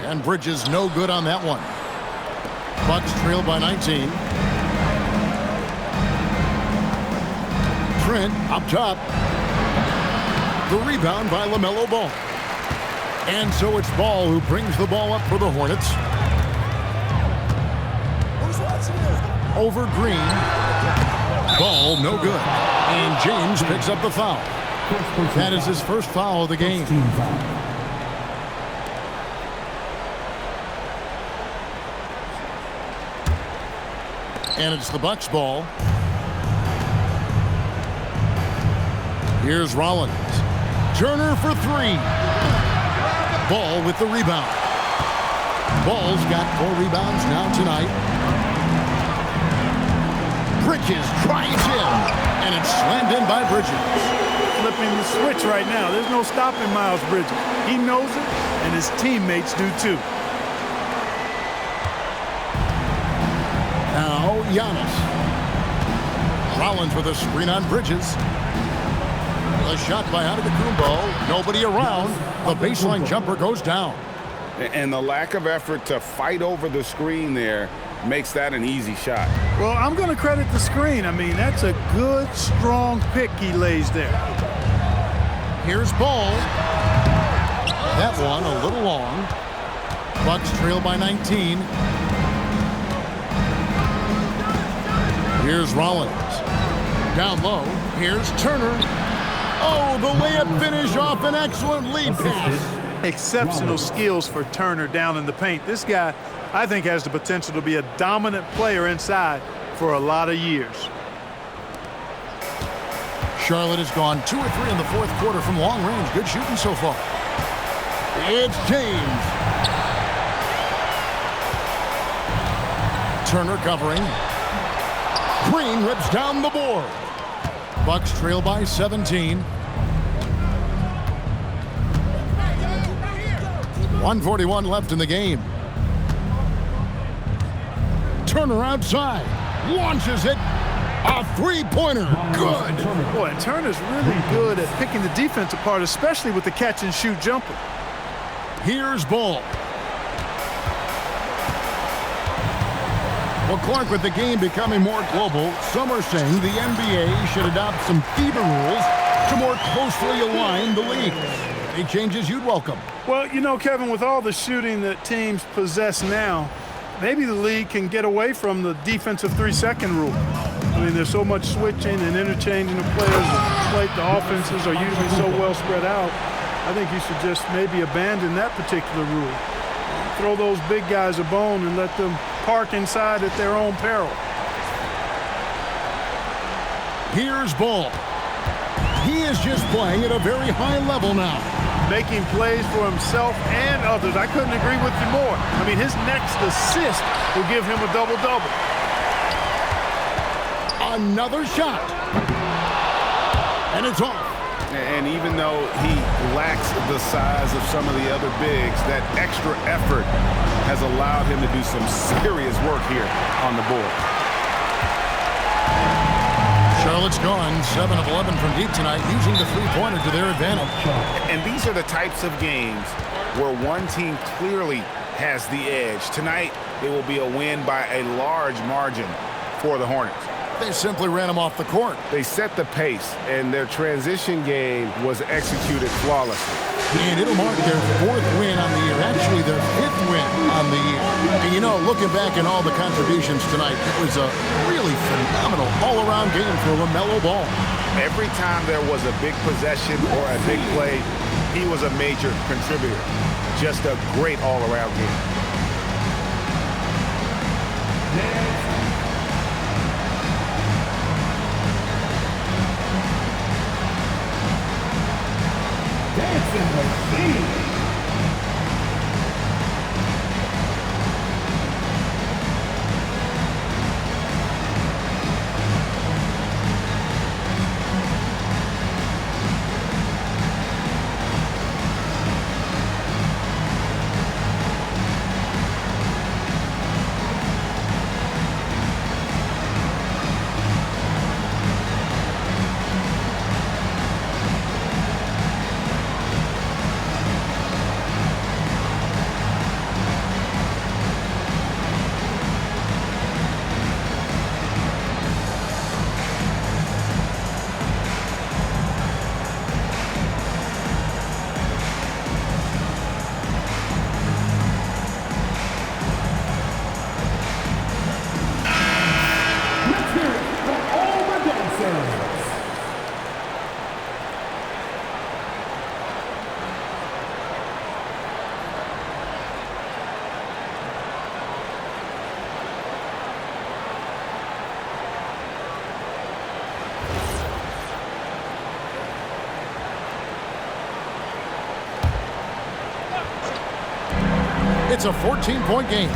And Bridges no good on that one. Bucks trail by 19. Trent up top. The rebound by LaMelo Ball. And so it's Ball who brings the ball up for the Hornets. Over Green. Ball no good. And James picks up the foul. That is his first foul of the game. And it's the Bucks ball. Here's Rollins. Turner for 3. Ball with the rebound. Ball's got 4 rebounds now tonight. Bridges tries in. And it's slammed in by Bridges. Flipping the switch right now. There's no stopping Miles Bridges. He knows it, and his teammates do too. Now Giannis. Rollins with a screen on Bridges. A shot by Antetokounmpo. Nobody around. The baseline jumper goes down. And the lack of effort to fight over the screen there makes that an easy shot. Well, I'm going to credit the screen. I mean, that's a good, strong pick he lays there. Here's Ball. That one a little long. Bucks trail by 19. Here's Rollins. Down low. Here's Turner. Oh, the layup finish off an excellent lead pass. Exceptional skills for Turner down in the paint. This guy, I think, has the potential to be a dominant player inside for a lot of years. Charlotte has gone 2 or 3 in the fourth quarter from long range. Good shooting so far. It's James. Turner covering. Green rips down the board. Bucks trail by 17. 1:41 left in the game. Turner outside. Launches it. A three-pointer. Good. Boy, Turner's really good at picking the defense apart, especially with the catch-and-shoot jumper. Here's Ball. Well, Clark, with the game becoming more global, some are saying the NBA should adopt some FIBA rules to more closely align the leagues. Any changes you'd welcome? Well, you know, Kevin, with all the shooting that teams possess now, maybe the league can get away from the defensive 3-second rule. I mean, there's so much switching and interchanging of players. The offenses are usually so well spread out. I think you should just maybe abandon that particular rule. Throw those big guys a bone and let them park inside at their own peril. Here's Ball. He is just playing at a very high level now. Making plays for himself and others. I couldn't agree with you more. I mean, his next assist will give him a double-double. Another shot. And it's off. And even though he lacks the size of some of the other bigs, that extra effort has allowed him to do some serious work here on the board. Charlotte's gone 7 of 11 from deep tonight, using the three-pointer to their advantage. And these are the types of games where one team clearly has the edge. Tonight, it will be a win by a large margin for the Hornets. They simply ran him off the court. They set the pace, and their transition game was executed flawlessly. And it'll mark their 4th win on the year. Actually, their 5th win on the year. And you know, looking back at all the contributions tonight, it was a really phenomenal all-around game for LaMelo Ball. Every time there was a big possession or a big play, he was a major contributor. Just a great all-around game. It's a 14-point game.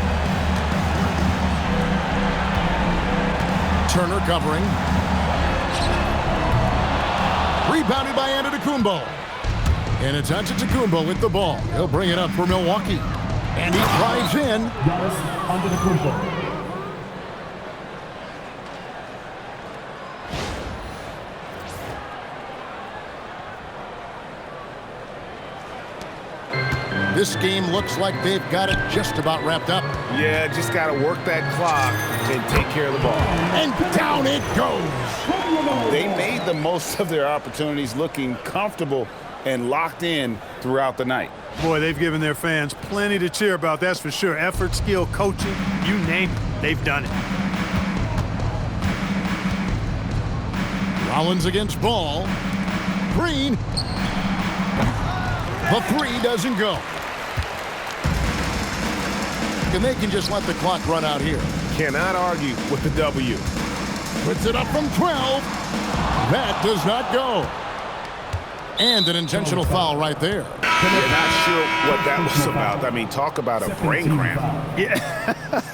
Turner covering. Rebounded by Antetokounmpo. And it's Antetokounmpo with the ball. He'll bring it up for Milwaukee. And he drives in. Antetokounmpo. This game looks like they've got it just about wrapped up. Yeah, just got to work that clock and take care of the ball. And down it goes. They made the most of their opportunities, looking comfortable and locked in throughout the night. Boy, they've given their fans plenty to cheer about, that's for sure. Effort, skill, coaching, you name it, they've done it. Rollins against Ball. Green. The three doesn't go. And they can just let the clock run out here. Cannot argue with the W. Puts it up from 12. That does not go. And an intentional foul right there. You're not sure what that was about. I mean, talk about a brain cramp.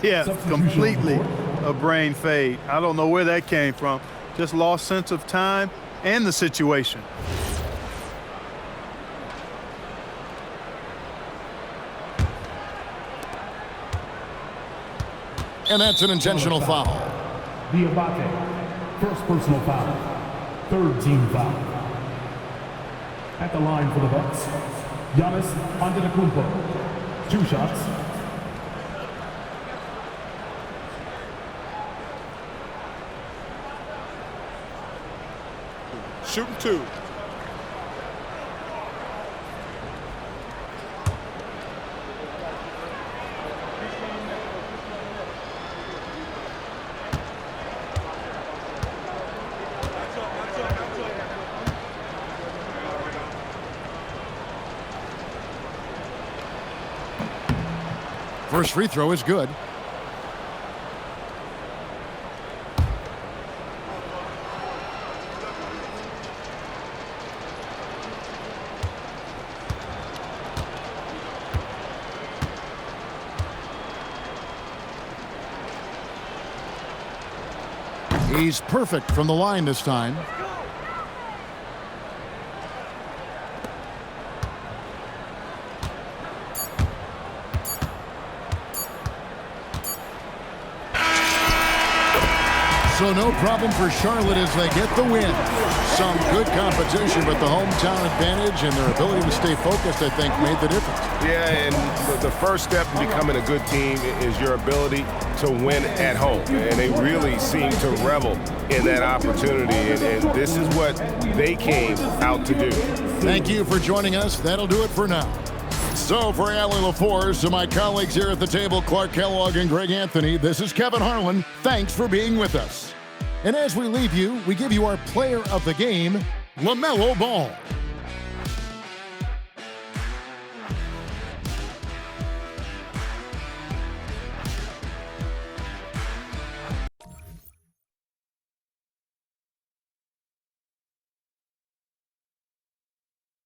Yeah, completely a brain fade. I don't know where that came from. Just lost sense of time and the situation. And that's an intentional foul. Diabate, first personal foul, third team foul. At the line for the Bucks, Giannis Antetokounmpo, 2 shots. Shooting 2. First free throw is good. He's perfect from the line this time. So no problem for Charlotte as they get the win. Some good competition, but the hometown advantage and their ability to stay focused, I think, made the difference. Yeah, and the first step to becoming a good team is your ability to win at home. And they really seem to revel in that opportunity, and this is what they came out to do. Thank you for joining us. That'll do it for now. So for Allie LaForce and my colleagues here at the table, Clark Kellogg and Greg Anthony, this is Kevin Harlan. Thanks for being with us. And as we leave you, we give you our player of the game, LaMelo Ball.